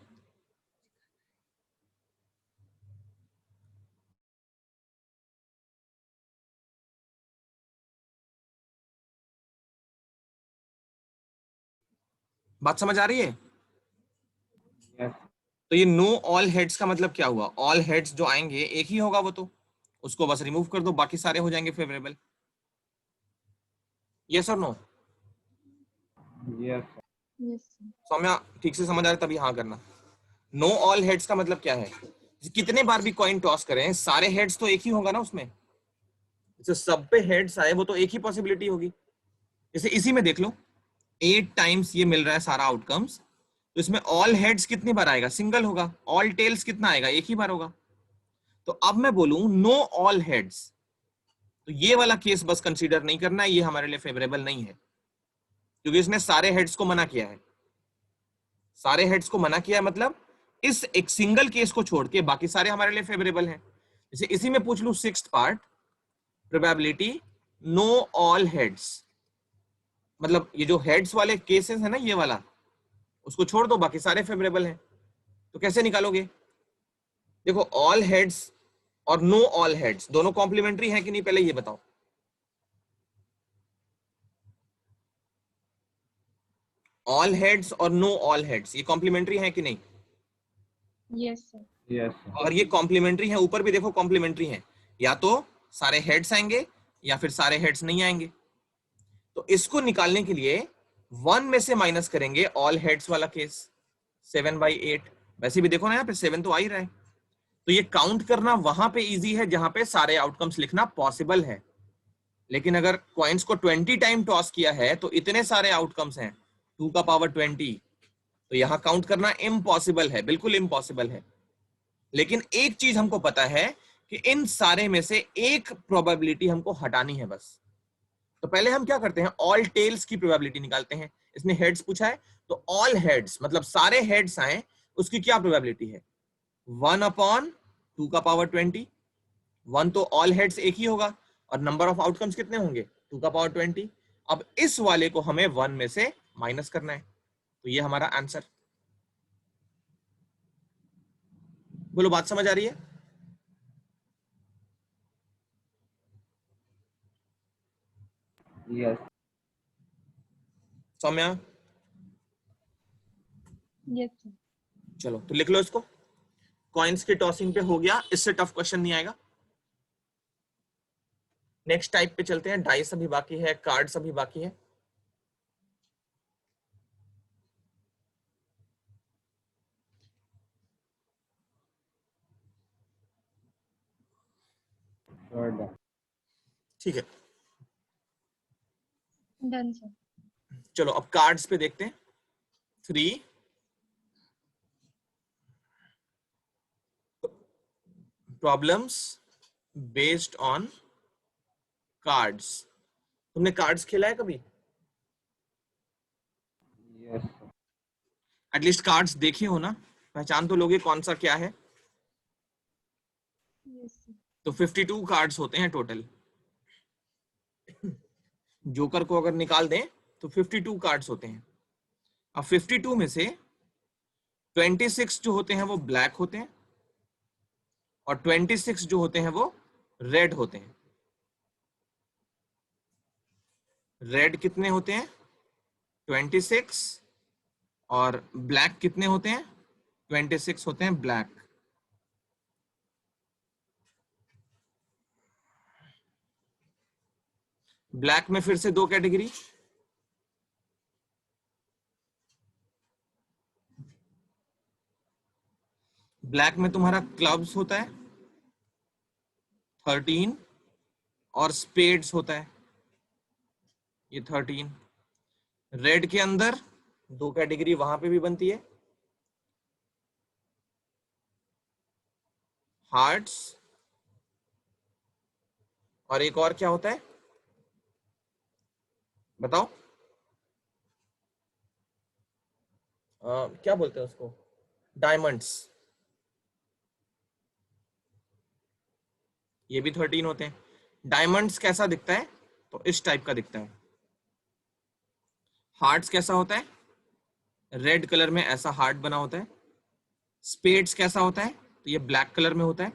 Speaker 1: बात समझ आ रही है?
Speaker 2: यस
Speaker 1: तो ये नो ऑल हेड्स का मतलब क्या हुआ? ऑल हेड्स जो आएंगे एक ही होगा, वो तो उसको बस रिमूव कर दो, बाकी सारे हो जाएंगे फेवरेबल। यस और no?
Speaker 2: Yes
Speaker 3: yes sir.
Speaker 1: Saumya, ठीक से समझ आ रहा है तभी हाँ करना। नो ऑल हेड्स का मतलब क्या है, कितने बार भी कॉइन टॉस करें सारे हेड्स तो एक ही होगा ना उसमें, जो सब पे हेड्स आए वो तो एक ही पॉसिबिलिटी होगी। जैसे इसी में देख लो 8 टाइम्स ये मिल रहा है सारा आउटकम्स, तो इसमें ऑल हेड्स कितनी बार आएगा, सिंगल होगा। ऑल टेल्स कितना आएगा, एक ही बार होगा। तो अब मैं बोलूं नो ऑल हेड्स, तो ये वाला केस बस कंसीडर नहीं करना है, ये हमारे लिए फेवरेबल नहीं है, क्योंकि इसने सारे हेड्स को मना किया है। सारे हेड्स को मना किया है मतलब इस एक सिंगल केस को छोड़ के बाकी सारे हमारे लिए फेवरेबल हैं। जैसे इसी में पूछ लूं sixth part, probability know all heads, मतलब ये जो हेड्स वाले केसेस है ना ये वाला, उसको छोड़ दो बाकी सारे फेवरेबल हैं। तो कैसे निकालोगे, देखो ऑल हेड्स और नो ऑल हेड्स दोनों कॉम्प्लीमेंट्री हैं कि नहीं, पहले ये बताओ। ऑल हेड्स और नो ऑल हेड्स ये कॉम्प्लीमेंट्री हैं कि नहीं?
Speaker 3: Yes sir.
Speaker 2: Yes sir.
Speaker 1: और ये कॉम्प्लीमेंट्री है, ऊपर भी देखो कॉम्प्लीमेंट्री है, या तो सारे हेड्स आएंगे या फिर सारे हेड्स नहीं आएंगे। तो इसको निकालने के लिए 1 में से माइनस करेंगे ऑल हेड्स वाला केस, 7/8। वैसे भी देखो ना यहाँ पे 7 तो आ ही रहा है, तो ये काउंट करना वहां पे इजी है जहां पे सारे आउटकम्स लिखना पॉसिबल है। लेकिन अगर कॉइन्स को 20 टाइम टॉस किया है तो इतने सारे आउटकम्स हैं 2 का पावर 20, तो यहां काउंट करना इम्पॉसिबल है, बिल्कुल इम्पॉसिबल है। लेकिन एक चीज हमको पता है कि इन सारे में से एक प्रोबेबिलिटी हमको हटानी है बस। तो पहले हम क्या करते हैं, ऑल टेल्स की प्रोबेबिलिटी निकालते हैं। इसने हेड्स पूछा है तो ऑल हेड्स मतलब सारे हेड्स आए, उसकी क्या प्रोबेबिलिटी है, 1/2 का पावर 20। 1 तो ऑल हेड्स एक ही होगा और नंबर ऑफ आउटकम्स कितने होंगे, 2 का पावर 20। अब इस वाले को हमें 1 में से माइनस करना है, तो ये हमारा आंसर। बोलो बात समझ आ रही है?
Speaker 2: यस।
Speaker 1: Saumya
Speaker 3: yes sir.
Speaker 1: चलो तो लिख लो इसको, कॉइन्स की टॉसिंग पे हो गया, इससे टफ क्वेश्चन नहीं आएगा। नेक्स्ट टाइप पे चलते हैं, डाइस अभी बाकी है, कार्ड्स अभी बाकी है। ठीक है
Speaker 3: डन सर।
Speaker 1: चलो अब कार्ड्स पे देखते हैं। 3 प्रॉब्लम्स बेस्ड ऑन कार्ड्स। तुमने कार्ड्स खेला है कभी?
Speaker 2: Yes sir.
Speaker 1: एटलीस्ट कार्ड्स देखे हो ना, पहचान तो लोगे कौन सा क्या है।
Speaker 3: Yes sir.
Speaker 1: तो 52 कार्ड्स होते हैं टोटल। जोकर को अगर निकाल दें तो 52 कार्ड्स होते हैं। अब 52 में से 26 जो होते हैं वो ब्लैक होते हैं और 26 जो होते हैं वो रेड होते हैं। रेड कितने होते हैं, 26, और ब्लैक कितने होते हैं, 26 होते हैं ब्लैक। ब्लैक में फिर से 2 कैटेगरी, ब्लैक में तुम्हारा क्लब्स होता है 13 और स्पेड्स होता है ये 13। रेड के अंदर 2 कैटेगरी वहां पे भी बनती है, हार्ट्स और एक और क्या होता है बताओ, क्या बोलते हैं उसको, डायमंड्स। ये भी 13 होते हैं। डायमंड्स कैसा दिखता है, तो इस टाइप का दिखता है। हार्ट्स कैसा होता है, रेड कलर में ऐसा हार्ट बना होता है। स्पेड्स कैसा होता है, तो ये ब्लैक कलर में होता है।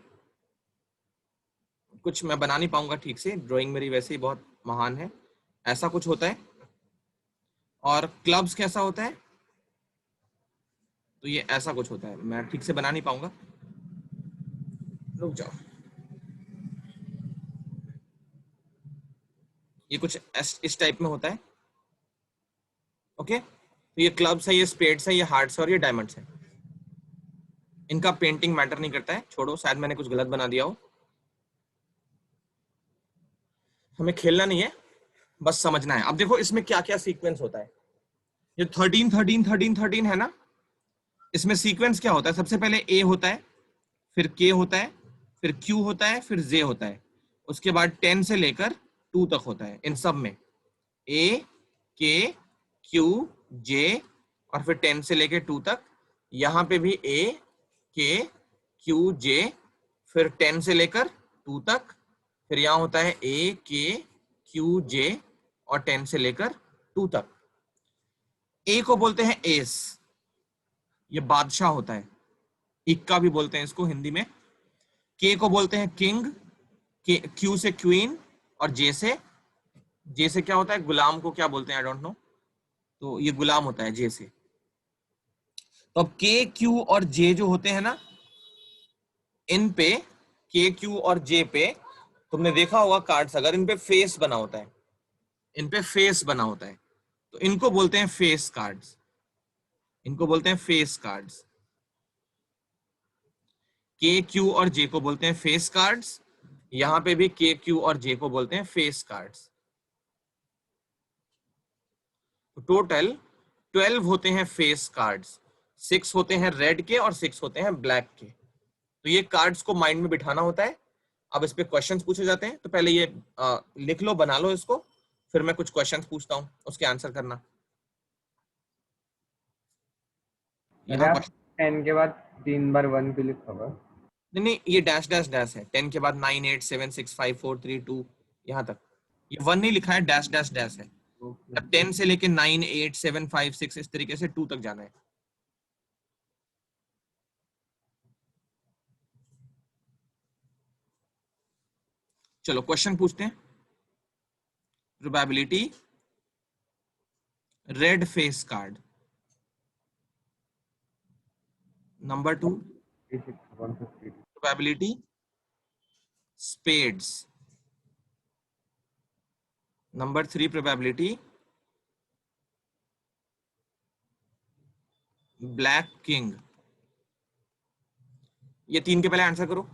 Speaker 1: कुछ मैं बना नहीं पाऊंगा ठीक से, ड्राइंग मेरी वैसे ही बहुत महान है। ऐसा कुछ होता है। और क्लब्स कैसा होता है, तो ये ऐसा कुछ होता है, मैं ठीक से बना नहीं पाऊंगा, रुक जाओ। ये कुछ इस टाइप में होता है। ओके, तो ये क्लब्स है, ये स्पेड्स है, ये हार्ट्स है और ये डायमंड्स है। इनका पेंटिंग मैटर नहीं करता है, छोड़ो, शायद मैंने कुछ गलत बना दिया हो। हमें खेलना नहीं है, बस समझना है। अब देखो इसमें क्या क्या सीक्वेंस होता है। ये 13 13 13 13 है ना, इसमें सीक्वेंस क्या होता है? सबसे पहले ए होता है, फिर के होता है, फिर क्यू होता है, फिर जे होता है, उसके बाद 10 से लेकर 2 तक होता है। इन सब में ए के क्यू जे और फिर 10 से लेकर 2 तक। यहाँ पे भी ए के क्यू जे, फिर 10 से लेकर 2 तक। फिर यहाँ होता है ए के क्यू जे और 10 से लेकर 2 तक। ए को बोलते हैं एस, ये बादशाह होता है, इक्का भी बोलते हैं इसको हिंदी में। के को बोलते हैं किंग, क्यू से क्वीन, और जे से क्या होता है? गुलाम को क्या बोलते हैं? आई डोंट नो, तो ये गुलाम होता है जे से। तो अब के क्यू और जे जो होते हैं ना, इन पे के क्यू और जे पे तुमने देखा होगा कार्ड्स, अगर इन पे फेस बना होता है, इन पे फेस बना होता है, तो इनको बोलते हैं फेस कार्ड्स, इनको बोलते हैं फेस कार्ड्स। के क्यू और जे को बोलते हैं फेस कार्ड्स, यहां पे भी के क्यू और जे को बोलते हैं फेस कार्ड्स। टोटल 12 होते हैं फेस कार्ड्स, 6 होते हैं रेड के और 6 होते हैं ब्लैक के। तो ये कार्ड्स को माइंड में बिठाना होता है। अब इस पे क्वेश्चंस पूछे जाते हैं, तो पहले ये लिख लो, बना लो इसको, फिर मैं कुछ क्वेश्चंस पूछता हूं, उसके आंसर करना।
Speaker 2: अरे आप 10 के बाद 3 बार 1 क्यों लिखा हुआ?
Speaker 1: नहीं नहीं, ये डैश डैश डैश है। 10 के बाद 9 8 7 6 5 4 3 2 यहाँ तक, ये 1 नहीं लिखा है, डैश डैश डैश है।
Speaker 2: ओके।
Speaker 1: अब 10 से लेके 9 8 7 5 6 इस तरीके से 2 तक जाना है। चलो क्वेश्चन पूछते हैं। Probability red face card. Number 2
Speaker 2: 150.
Speaker 1: Probability spades. Number 3 probability black king. ये 3 के पहले आंसर करो।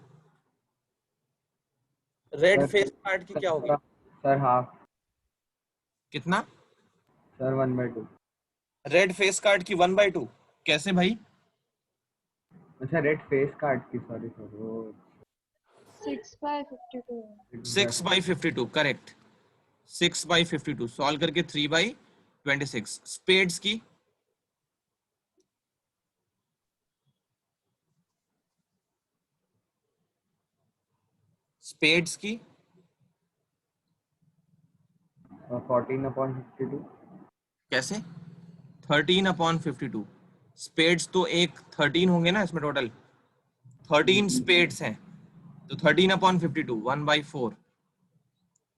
Speaker 1: रेड फेस कार्ड की क्या होगी?
Speaker 2: Sir half.
Speaker 1: कितना?
Speaker 2: सर 1/2.
Speaker 1: रेड फेस कार्ड की 1/2 कैसे भाई?
Speaker 2: अच्छा, रेड फेस कार्ड की, सॉरी सर, वो
Speaker 3: 6/52.
Speaker 1: 6/52 करेक्ट। 6/52 सॉल्व करके 3/26। स्पेड्स की स्पेड्स की
Speaker 2: 14/52.
Speaker 1: कैसे? 13/52। स्पेड्स तो एक 13 होंगे ना इसमें, टोटल 13 स्पेड्स हैं, तो 13/52 1/4।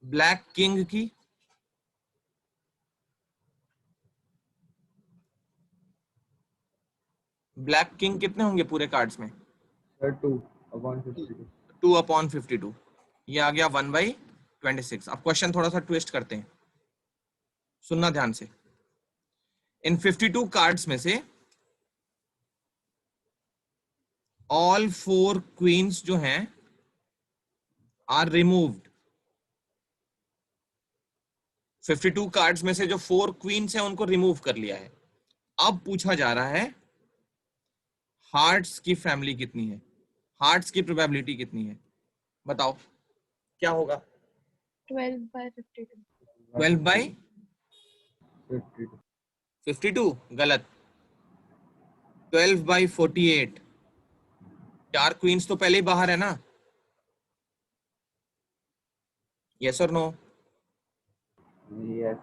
Speaker 1: ब्लैक किंग की ब्लैक किंग कितने होंगे पूरे कार्ड्स में?
Speaker 2: सर 2/52.
Speaker 1: 2/52। ये आ गया 1/26। अब क्वेश्चन थोड़ा सा ट्विस्ट करते हैं, सुनना ध्यान से। इन 52 कार्ड्स में से ऑल 4 क्वींस जो हैं आर रिमूव्ड। 52 कार्ड्स में से जो 4 क्वींस हैं उनको रिमूव कर लिया है। अब पूछा जा रहा है हार्ट्स की फैमिली कितनी है, हार्ट्स की प्रोबेबिलिटी कितनी है, बताओ क्या होगा?
Speaker 3: 12/52.
Speaker 1: 12/52 गलत। 12/48। 4 क्वींस तो पहले ही बाहर है ना, यस और नो?
Speaker 2: यस.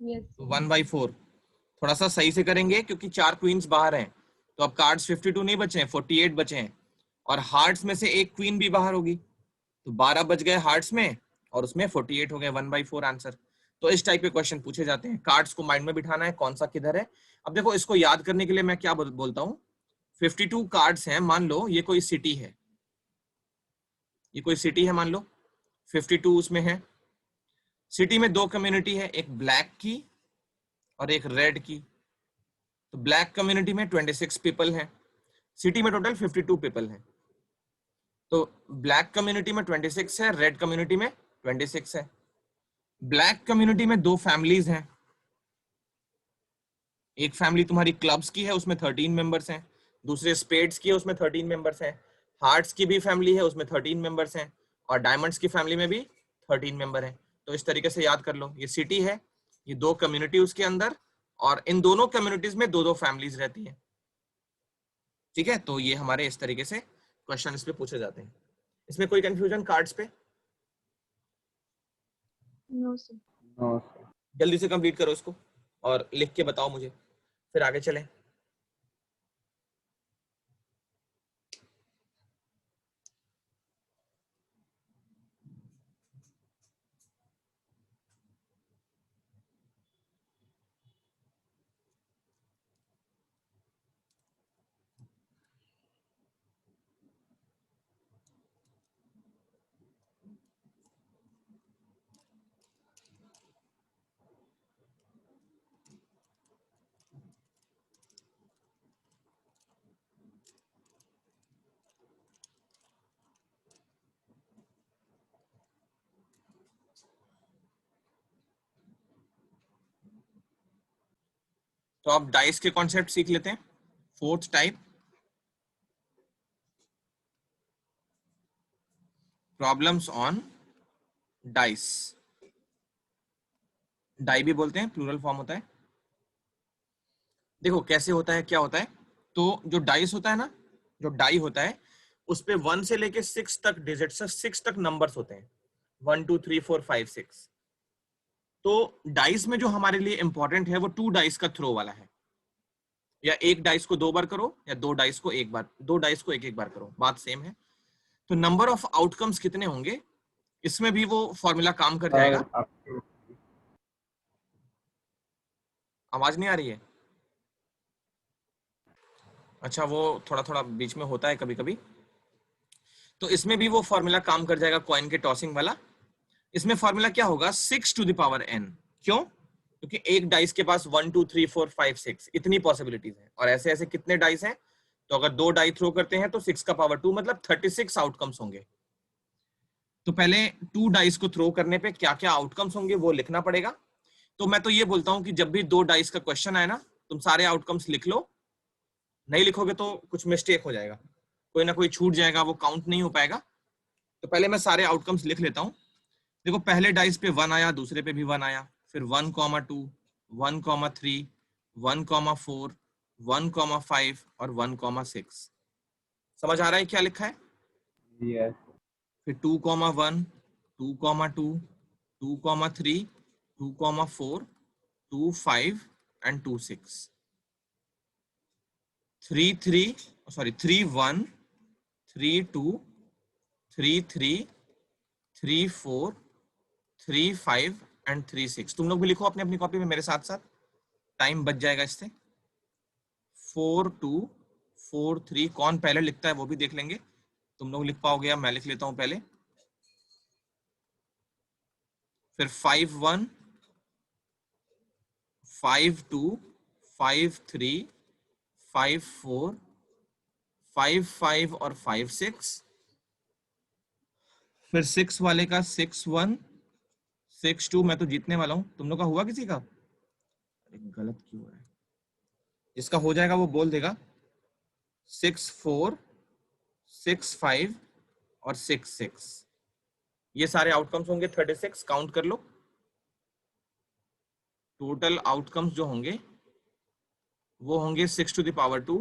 Speaker 3: Yes.
Speaker 1: 1/4। थोड़ा सा सही से करेंगे क्योंकि 4 क्वींस बाहर हैं, तो अब कार्ड्स 52 नहीं बचे हैं, 48 बचे हैं, और हार्ट्स में से एक क्वीन भी बाहर होगी, तो 12 बच गए हार्ट्स में और उसमें 48 हो गए। 1/4 आंसर। तो इस टाइप के क्वेश्चन पूछे जाते हैं। कार्ड्स को माइंड में बिठाना है, कौन सा किधर है। अब देखो इसको याद करने के लिए मैं क्या बोलता हूँ। 52 कार्ड्स हैं, मान लो ये कोई सिटी है, ये कोई सिटी है मान लो, 52 उसमें है। सिटी में 2 कम्युनिटी है, एक ब्लैक की और एक रेड की। तो ब्लैक कम्युनिटी में 26 पीपल हैं, सिटी में टोटल 52 पीपल हैं। तो ब्लैक कम्युनिटी में 26 है, रेड कम्युनिटी में 26 है। ब्लैक कम्युनिटी में 2 फैमिलीज हैं। एक फैमिली तुम्हारी क्लब्स की है, उसमें 13 मेंबर्स हैं। दूसरे स्पेड्स की है, उसमें 13 मेंबर्स हैं। हार्ट्स की भी फैमिली है, उसमें 13 मेंबर्स हैं। और डायमंड्स की फैमिली में भी 13 मेंबर हैं। तो इस तरीके से याद कर लो, ये सिटी है, ये 2 कम्युनिटी उसके अंदर, और इन दोनों कम्युनिटीज में 2-2 फैमिलीज रहती हैं। ठीक है, तो ये हमारे इस तरीके से क्वेश्चन इस पे पूछे जाते हैं। इसमें कोई कंफ्यूजन कार्ड्स पे?
Speaker 3: No, sir.
Speaker 2: No sir.
Speaker 1: जल्दी से कंप्लीट करो इसको और लिख के बताओ मुझे, फिर आगे चलें। तो आप डाइस के कॉन्सेप्ट सीख लेते हैं। 4th type, problems on dice. Die भी बोलते हैं, प्लूरल फॉर्म होता है। देखो कैसे होता है, क्या होता है। तो जो डाइस होता है ना, जो डाई होता है, उस पे 1 से लेके 6 तक डिजिट्स, 6 तक नंबर्स होते हैं। 1 2 3 4 5 6। तो डाइस में जो हमारे लिए इंपॉर्टेंट है वो 2 डाइस का थ्रो वाला है। या एक डाइस को 2 बार करो, या 2 डाइस को एक बार, 2 डाइस को एक बार करो, बात सेम है। तो नंबर ऑफ आउटकम्स कितने होंगे, इसमें भी वो फॉर्मूला काम कर जाएगा। आवाज नहीं आ रही है? अच्छा, वो थोड़ा थोड़ा बीच में होता है कभी कभी। तो इसमें भी वो फॉर्मूला काम कर जाएगा, कॉइन के टॉसिंग वाला। इसमें फॉर्मूला क्या होगा, 6 टू द पावर n। क्यों? क्योंकि एक डाइस के पास 1 2 3 4 5 6 इतनी पॉसिबिलिटीज हैं, और ऐसे ऐसे कितने डाइस हैं, तो अगर 2 डाई थ्रो करते हैं तो 6 का पावर 2 मतलब 36 आउटकम्स होंगे। तो पहले 2 डाइस को थ्रो करने पे क्या क्या आउटकम्स होंगे वो लिखना पड़ेगा। तो मैं तो ये बोलता हूं कि जब भी 2 डाइस का क्वेश्चन आए ना, तुम सारे आउटकम्स लिख लो। नहीं लिखोगे तो कुछ मिस्टेक हो जाएगा, कोई ना कोई छूट जाएगा, वो काउंट नहीं हो पाएगा। तो पहले मैं सारे आउटकम्स लिख लेता हूं। देखो पहले डाइस पे 1 आया, दूसरे पे भी 1 आया, फिर 1,2, 1,3, 1,4, 1,5 और 1,6। समझ आ रहा है क्या लिखा है?
Speaker 2: यस।
Speaker 1: फिर 2,1, 2,2, 2,3, 2,4, 2,5 एंड 2,6। 3,1, 3,2, 3,3, 3,4, 3,5 एंड 3,6। तुम लोग भी लिखो अपनी अपनी कॉपी में मेरे साथ साथ, टाइम बच जाएगा इससे। 4, 2, 4, 3। कौन पहले लिखता है वो भी देख लेंगे। तुम लोग लिख पाओगे या मैं लिख लेता हूं पहले। फिर 5,1, 5,2, 5,3, 5,4, 5,5 और 5,6। फिर 6 वाले का 6,1, 6,2। मैं तो जीतने वाला हूं, तुम लोग का हुआ किसी का? अरे गलत क्यों है? जिसका हो जाएगा वो बोल देगा। 6,4, 6,5 और 6,6। ये सारे आउटकम्स होंगे 36। काउंट कर लो, टोटल आउटकम्स जो होंगे वो होंगे 6 टू द पावर 2,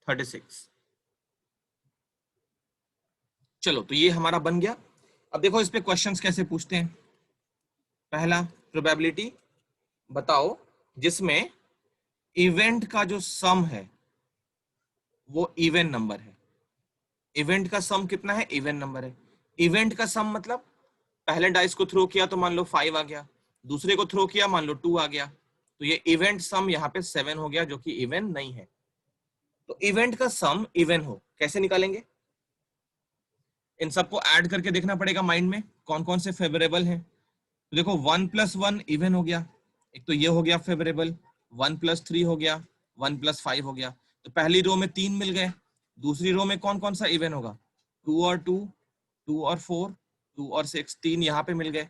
Speaker 1: 36। चलो, तो ये हमारा बन गया। अब देखो इस पे क्वेश्चंस कैसे पूछते हैं। पहला, प्रोबेबिलिटी बताओ जिसमें इवेंट का जो सम है वो इवन नंबर है। इवेंट का सम कितना है? इवन नंबर है। इवेंट का सम मतलब पहले डाइस को थ्रो किया तो मान लो 5 आ गया, दूसरे को थ्रो किया मान लो 2 आ गया, तो ये इवेंट सम यहाँ पे 7 हो गया, जो कि इवन नहीं है। तो इवेंट का सम इवन हो कैसे निकालेंगे? इन सबको ऐड करके देखना पड़ेगा माइंड में कौन कौन से फेवरेबल हैं। तो देखो 1 + 1 इवन हो गया, एक तो ये हो गया फेवरेबल। 1 + 3 हो गया, 1 + 5 हो गया। तो पहली रो में 3 मिल गए, दूसरी रो में कौन कौन सा इवन होगा, 2 और 2, 2 और 4, 2 और 6, 3 यहाँ पे मिल गए,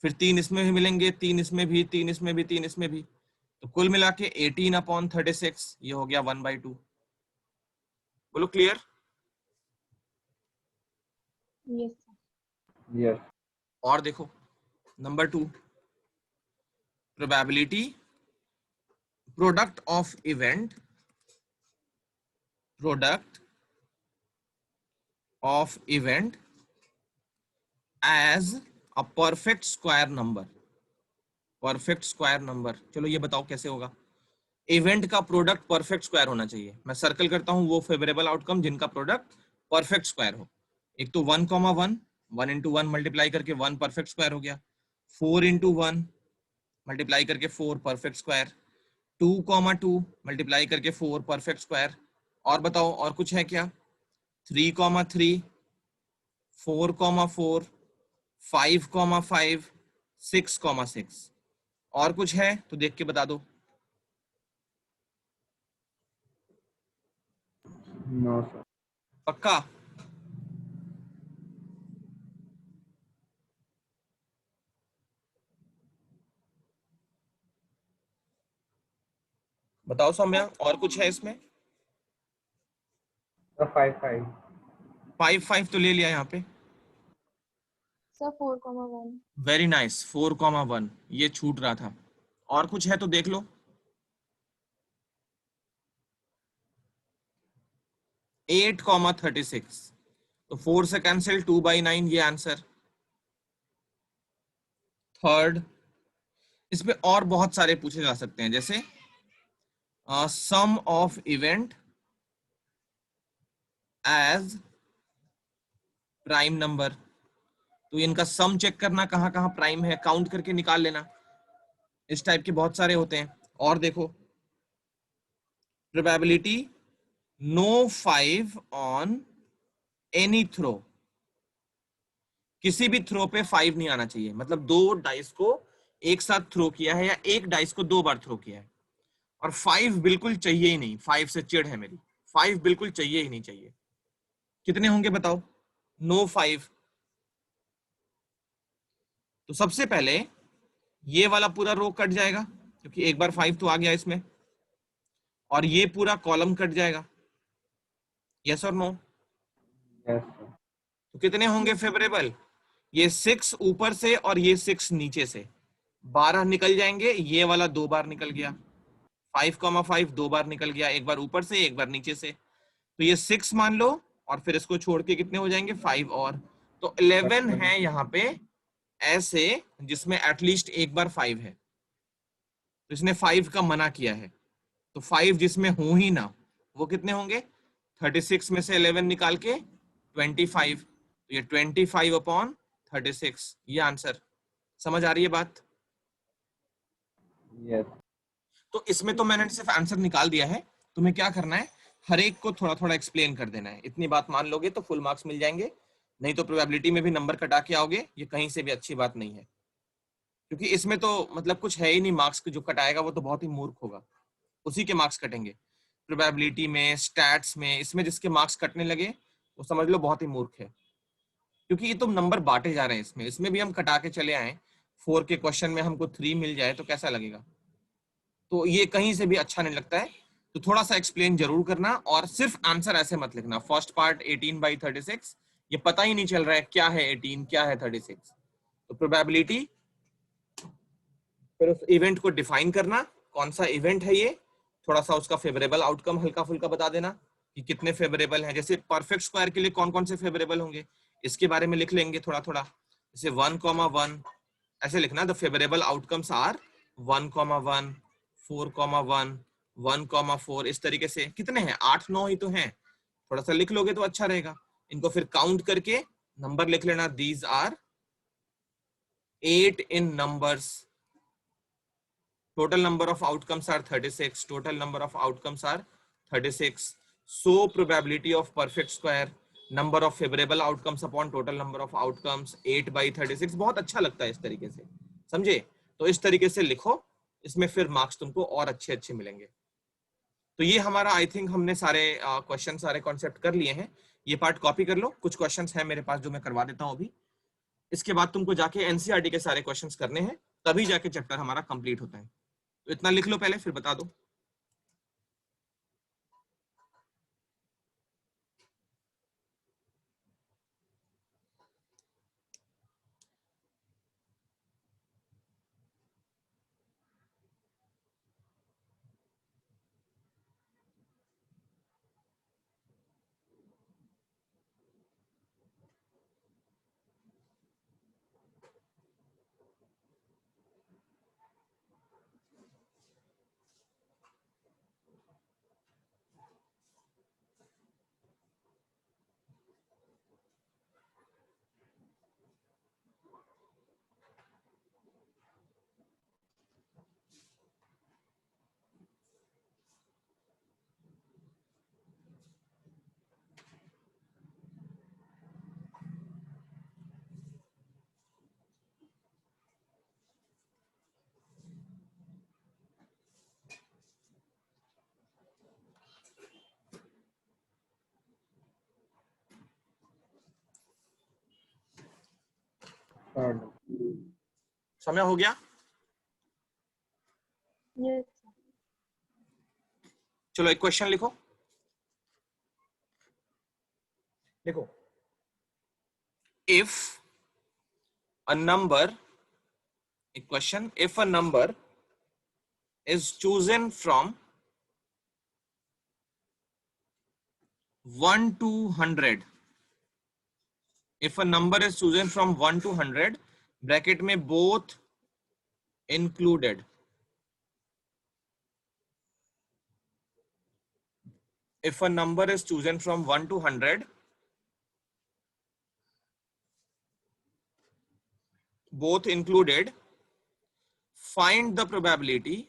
Speaker 1: फिर 3 इसमें भी मिलेंगे, 3 इसमें भी, 3 इसमें भी, 3 इसमें भी, तो कुल मिला के 18/36 ये हो गया 1/2। बोलो क्लियर?
Speaker 3: Yes, sir.
Speaker 2: Yes.
Speaker 1: और देखो number 2, probability product of event, product of event as a perfect square number, perfect square number. चलो ये बताओ कैसे होगा। इवेंट का प्रोडक्ट परफेक्ट स्क्वायर होना चाहिए, मैं सर्कल करता हूं वो फेवरेबल आउटकम जिनका प्रोडक्ट परफेक्ट स्क्वायर हो। एक तो 1,1, 1 into 1 मल्टीप्लाई करके 1 परफेक्ट स्क्वायर हो गया, 4 into 1 मल्टीप्लाई करके 4 परफेक्ट स्क्वायर, 2,2 मल्टीप्लाई करके 4 परफेक्ट स्क्वायर। और बताओ और कुछ है क्या, 3,3, 4,4, 5,5, 6,6। और कुछ है तो देख के बता दो।
Speaker 2: No, sir.
Speaker 1: पक्का? बताओ सौम्या और कुछ है इसमें?
Speaker 2: Sir, 5.
Speaker 1: 5 तो ले लिया यहाँ पे,
Speaker 3: Sir, 4,1.
Speaker 1: वेरी नाइस, 4,1 ये छूट रहा था। और कुछ है तो देख लो। 8,36 तो 4 से कैंसिल, 2/9 ये आंसर। थर्ड, इसमें और बहुत सारे पूछे जा सकते हैं, जैसे sum of event as prime number, तो इनका सम चेक करना कहाँ कहाँ प्राइम है, काउंट करके निकाल लेना। इस टाइप के बहुत सारे होते हैं। और देखो probability no 5 on any throw, किसी भी थ्रो पे 5 नहीं आना चाहिए, मतलब 2 डाइस को एक साथ थ्रो किया है या एक डाइस को 2 बार थ्रो किया है, और 5 बिल्कुल चाहिए ही नहीं, 5 से चिढ़ है मेरी, 5 बिल्कुल चाहिए ही नहीं चाहिए। कितने होंगे बताओ, नो 5। तो सबसे पहले ये वाला पूरा रो कट जाएगा क्योंकि एक बार 5 तो आ गया इसमें, और ये पूरा कॉलम कट जाएगा, यस और नो?
Speaker 2: Yes, sir.
Speaker 1: तो कितने होंगे फेवरेबल, ये 6 ऊपर से और ये 6 नीचे से, 12 निकल जाएंगे, ये वाला 2 बार निकल गया, 5,5 2 बार निकल गया, एक बार ऊपर से एक बार नीचे से, तो ये 6 मान लो, और फिर इसको छोड़ के कितने हो जाएंगे 5 और, तो 11 है यहाँ पे ऐसे जिसमें एटलीस्ट एक बार 5 है, तो इसने 5 का मना किया है, तो 5 जिसमें हो ही ना वो कितने होंगे, 36 में से 11 निकाल के 25, तो ये 25/36 ये आंसर। समझ आ रही है बात?
Speaker 2: Yes.
Speaker 1: तो इसमें तो मैंने सिर्फ आंसर निकाल दिया है, तुम्हें क्या करना है, हर एक को थोड़ा थोड़ा एक्सप्लेन कर देना है। इतनी बात मान लोगे तो फुल मार्क्स मिल जाएंगे, नहीं तो प्रोबेबिलिटी में भी नंबर कटा के आओगे, ये कहीं से भी अच्छी बात नहीं है, क्योंकि इसमें तो मतलब कुछ है ही नहीं, मार्क्स जो कटाएगा वो तो बहुत ही मूर्ख होगा, उसी के मार्क्स कटेंगे। प्रोबेबिलिटी में, स्टैट्स में, इसमें जिसके मार्क्स कटने लगे वो समझ लो बहुत ही मूर्ख है, क्योंकि ये तो नंबर बांटे जा रहे हैं इसमें, इसमें भी हम कटा के चले आए, 4 के क्वेश्चन में हमको 3 मिल जाए तो कैसा लगेगा, तो ये कहीं से भी अच्छा नहीं लगता है। तो थोड़ा सा एक्सप्लेन जरूर करना, और सिर्फ आंसर ऐसे मत लिखना, फर्स्ट पार्ट 18/36 ये पता ही नहीं चल रहा है क्या है 18 क्या है 36, तो प्रोबेबिलिटी, फिर उस इवेंट को डिफाइन करना, कौन सा इवेंट है ये, थोड़ा सा उसका फेवरेबल आउटकम हल्का फुल्का बता देना कि कितने फेवरेबल हैं, जैसे परफेक्ट स्क्वायर के लिए कौन कौन से फेवरेबल होंगे इसके बारे में लिख लेंगे थोड़ा थोड़ा, जैसे 1,1 ऐसे लिखना, द फेवरेबल आउटकम्स आर 1,1, 4,1, 1,4, इस तरीके से। कितने हैं, 8-9 ही तो हैं, थोड़ा सा लिख लोगे तो अच्छा रहेगा। इनको फिर काउंट करके नंबर लिख लेना, these are 8 in numbers, total number of outcomes are 36, total number of outcomes are 36, so probability of perfect square, number of favorable outcomes upon total number of outcomes 8/36। बहुत अच्छा लगता है इस तरीके से, समझे? तो इस तरीके से लिखो, इसमें फिर मार्क्स तुमको और अच्छे अच्छे मिलेंगे। तो ये हमारा आई थिंक हमने सारे क्वेश्चन सारे कॉन्सेप्ट कर लिए हैं। ये पार्ट कॉपी कर लो, कुछ क्वेश्चंस हैं मेरे पास जो मैं करवा देता हूँ अभी। इसके बाद तुमको जाके एनसीईआरटी के सारे क्वेश्चंस करने हैं, तभी जाके चैप्टर हमारा कंप्लीट होता है। तो इतना लिख लो पहले, फिर बता दो। समय हो गया?
Speaker 3: Yes, sir.
Speaker 1: चलो एक क्वेश्चन लिखो। देखो, इफ अ नंबर, एक question, if a number is chosen from 1 to 100, if a number is chosen from 1 to 100 bracket में both included, if a number is chosen from 1 to 100 both included, find the probability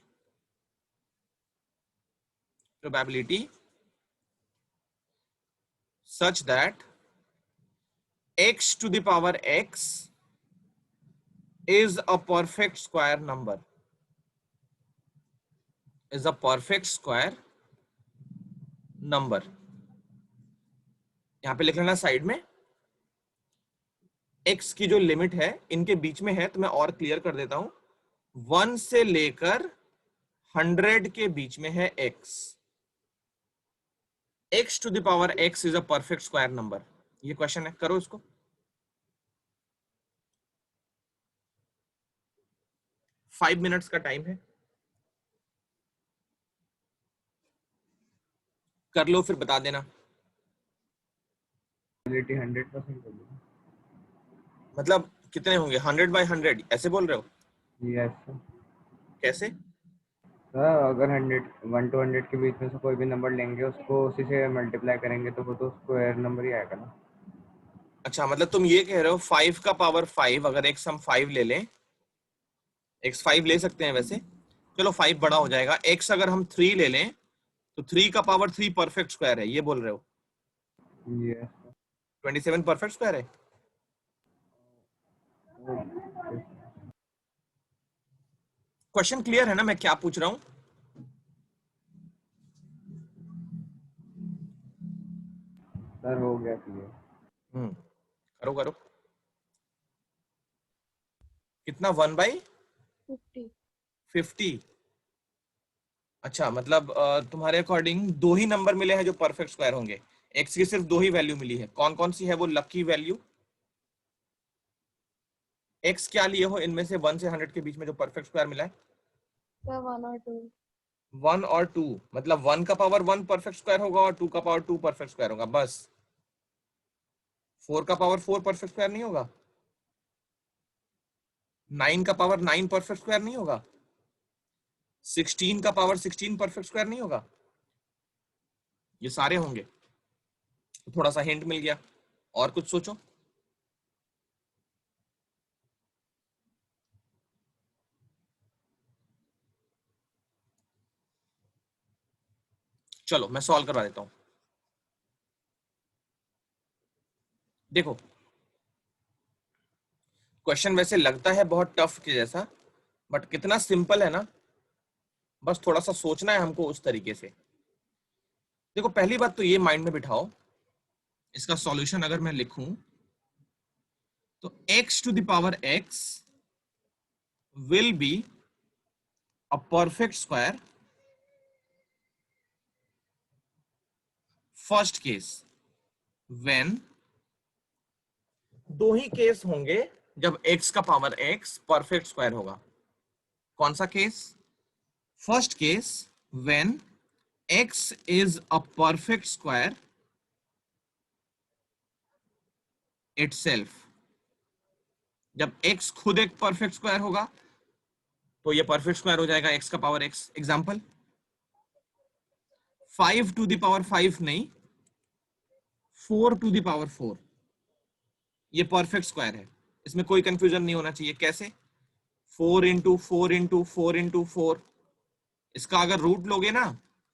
Speaker 1: such that x to the power x is a perfect square number, is a perfect square number। यहां पे लिख लेना side में, x की जो limit है इनके बीच में है, तो मैं और क्लियर कर देता हूं, 1 से लेकर 100 के बीच में है x, x to the power x is a perfect square number। ये क्वेश्चन है, करो इसको। फाइव मिनट्स का टाइम है, कर लो फिर बता देना।
Speaker 2: 100% होगी।
Speaker 1: मतलब कितने होंगे, 100/100 ऐसे बोल रहे हो?
Speaker 2: Yes sir.
Speaker 1: कैसे?
Speaker 2: सर अगर 1 to 100 के बीच में से कोई भी नंबर लेंगे, उसको उसी से मल्टीप्लाई करेंगे तो वो तो स्क्वायर नंबर ही आएगा ना।
Speaker 1: अच्छा, मतलब तुम ये कह रहे हो 5 का पावर 5, अगर x हम 5 ले लें, x 5 ले सकते हैं वैसे, चलो 5 बड़ा हो जाएगा, x अगर हम 3 ले लें तो 3 का पावर 3 परफेक्ट स्क्वायर है, ये बोल रहे हो?
Speaker 2: Yes sir.
Speaker 1: 27 परफेक्ट स्क्वायर है। क्वेश्चन क्लियर है ना मैं क्या पूछ रहा हूं?
Speaker 2: सर हो गया क्लियर।
Speaker 1: करो करो। कितना, 1/50? अच्छा, मतलब तुम्हारे अकॉर्डिंग दो ही नंबर मिले हैं जो परफेक्ट स्क्वायर होंगे, x की सिर्फ दो ही वैल्यू मिली है, कौन कौन सी है वो लकी वैल्यू? x क्या लिए हो इनमें से 1 से 100 के बीच में जो परफेक्ट स्क्वायर मिला है?
Speaker 3: Sir, 1 or 2.
Speaker 1: 1 और 2, मतलब 1 का पावर 1 परफेक्ट स्क्वायर होगा और 2 का पावर 2 परफेक्ट स्क्वायर होगा, बस। 4 का पावर 4 परफेक्ट स्क्वायर नहीं होगा, 9 का पावर 9 परफेक्ट स्क्वायर नहीं होगा, 16 का पावर 16 परफेक्ट स्क्वायर नहीं होगा, ये सारे होंगे। तो थोड़ा सा हिंट मिल गया, और कुछ सोचो। चलो मैं सॉल्व करवा देता हूं। देखो, क्वेश्चन वैसे लगता है बहुत टफ के जैसा, बट कितना सिंपल है ना, बस थोड़ा सा सोचना है हमको उस तरीके से। देखो पहली बात तो ये माइंड में बिठाओ, इसका सॉल्यूशन अगर मैं लिखूं तो x to the power x will be a perfect square first case when, दो ही केस होंगे जब x का पावर x परफेक्ट स्क्वायर होगा। कौन सा case? First case when x is a perfect square itself, जब x खुद एक परफेक्ट स्क्वायर होगा तो ये परफेक्ट स्क्वायर हो जाएगा x का power x। Example 5 to the power 5 नहीं, 4 टू द पावर 4, ये परफेक्ट स्क्वायर है, इसमें कोई कंफ्यूजन नहीं होना चाहिए। कैसे? 4 इंटू 4 इंटू 4 इंटू 4, इसका अगर रूट लोगे ना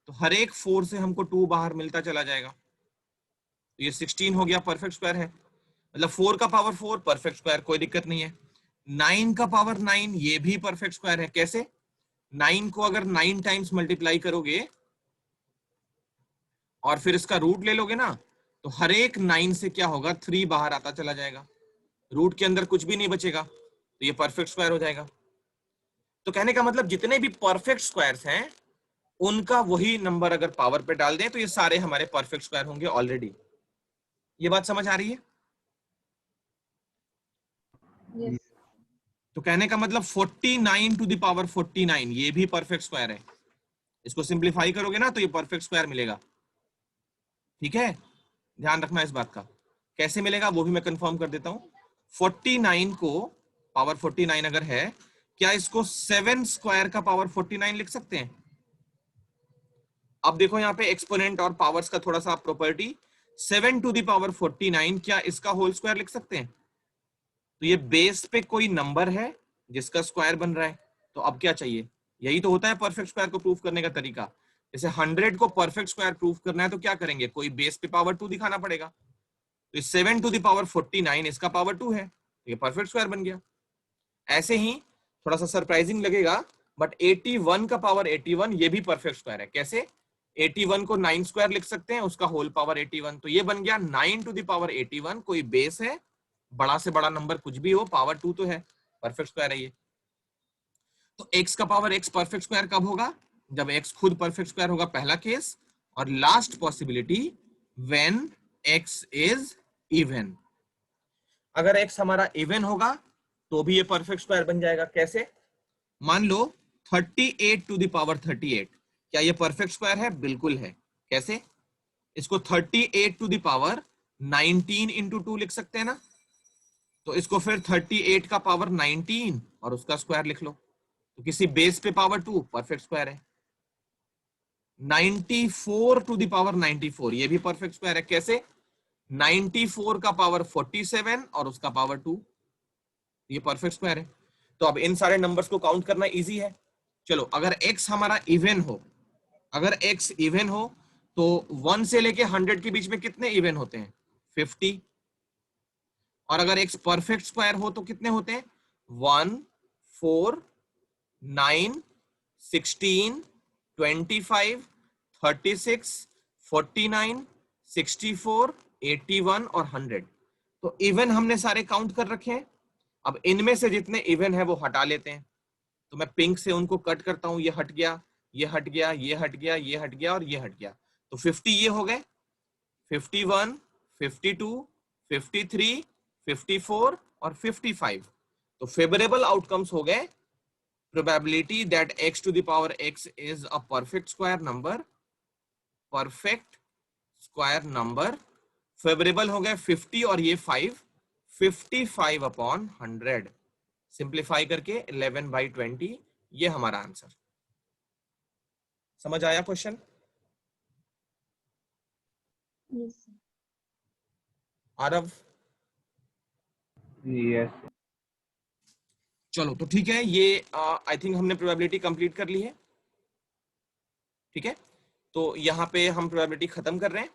Speaker 1: तो हर एक 4 से हमको 2 बाहर मिलता चला जाएगा, तो ये 16 हो गया, परफेक्ट स्क्वायर है। मतलब 4 का पावर 4 परफेक्ट स्क्वायर, कोई दिक्कत नहीं है। 9 का पावर 9 ये भी परफेक्ट स्क्वायर है। कैसे? 9 को अगर 9 टाइम्स मल्टीप्लाई करोगे और फिर इसका रूट ले लोगे ना तो हर एक 9 से क्या होगा, 3 बाहर आता चला जाएगा, रूट के अंदर कुछ भी नहीं बचेगा, तो ये परफेक्ट स्क्वायर हो जाएगा। तो कहने का मतलब जितने भी परफेक्ट स्क्वायर्स हैं उनका वही नंबर अगर पावर पे डाल दें तो ये सारे हमारे परफेक्ट स्क्वायर होंगे ऑलरेडी। ये बात समझ आ रही है?
Speaker 3: Yes.
Speaker 1: तो कहने का मतलब 49 टू द पावर 49 ये भी परफेक्ट स्क्वायर है। इसको सिंप्लीफाई करोगे ना तो ये परफेक्ट स्क्वायर मिलेगा। ठीक है, ध्यान रखना इस बात का। कैसे मिलेगा वो भी मैं कंफर्म कर देता हूं। 49 को पावर 49 अगर है, क्या इसको 7 स्क्वायर का पावर 49 लिख सकते हैं? अब देखो यहाँ पे एक्सपोनेंट और पावर्स का थोड़ा सा प्रॉपर्टी, 7 टू द पावर 49 क्या इसका होल स्क्वायर लिख सकते हैं? तो ये बेस पे कोई नंबर है जिसका स्क्वायर बन रहा है, तो अब क्या चाहिए? यही तो होता है परफेक्ट स्क्वायर को प्रूफ करने का तरीका। जैसे 100 को परफेक्ट स्क्वायर प्रूफ करना है तो क्या करेंगे, कोई बेस पे पावर 2 दिखाना पड़ेगा। तो 7 टू द पावर 49 इसका पावर 2 है, तो ये परफेक्ट स्क्वायर बन गया। ऐसे ही थोड़ा सा सरप्राइजिंग लगेगा बट 81 का पावर 81 ये भी परफेक्ट स्क्वायर है। कैसे? 81 को 9 स्क्वायर लिख सकते हैं, उसका होल पावर 81, तो ये बन गया 9 टू द पावर 81, कोई बेस है, बड़ा से बड़ा नंबर कुछ भी हो, पावर 2 तो है, परफेक्ट स्क्वायर है ये। तो x का पावर x परफेक्ट स्क्वायर कब होगा? जब x खुद परफेक्ट स्क्वायर होगा, पहला केस। और last possibility when x is even, अगर x हमारा इवन होगा तो भी ये परफेक्ट स्क्वायर बन जाएगा। कैसे? मान लो 38 टू द पावर 38, क्या ये परफेक्ट स्क्वायर है? बिल्कुल है। कैसे? इसको 38 टू द पावर 19 इंटू 2 लिख सकते हैं ना, तो इसको फिर 38 का पावर 19 और उसका स्क्वायर लिख लो, तो किसी बेस पे पावर 2 परफेक्ट स्क्वायर है। 94 टू द पावर 94 ये भी परफेक्ट स्क्वायर है। कैसे? 94 का पावर 47 और उसका पावर 2, ये परफेक्ट स्क्वायर है। तो अब इन सारे नंबर्स को काउंट करना इजी है। चलो अगर x हमारा इवन हो, अगर x इवन हो तो 1 से लेके 100 के बीच में कितने इवन होते हैं? 50। और अगर x परफेक्ट स्क्वायर हो तो कितने होते हैं? 1, 4, 9, 16, 25, 36, 49, 64, 81 और 100। तो इवन हमने सारे काउंट कर रखे हैं। अब इनमें से जितने इवन है वो हटा लेते हैं, तो मैं पिंक से उनको कट करता हूं, ये हट गया, ये हट गया, ये हट गया, ये हट गया और ये हट गया, तो 50 ये हो गए, 51, 52, 53, 54 और 55। तो फेवरेबल आउटकम्स हो गए। Probability that x to the power x is a perfect square number, perfect square number, favourable हो गए 50 और ये 5, 55 अपॉन 100, सिंप्लीफाई करके 11/20, ये हमारा आंसर। समझ आया question?
Speaker 3: Yes. sir.
Speaker 1: Aarav?
Speaker 2: Yes.
Speaker 1: चलो तो ठीक है, ये आई थिंक हमने प्रोबेबिलिटी कंप्लीट कर ली है। ठीक है, तो यहाँ पे हम प्रोबेबिलिटी खत्म कर रहे हैं।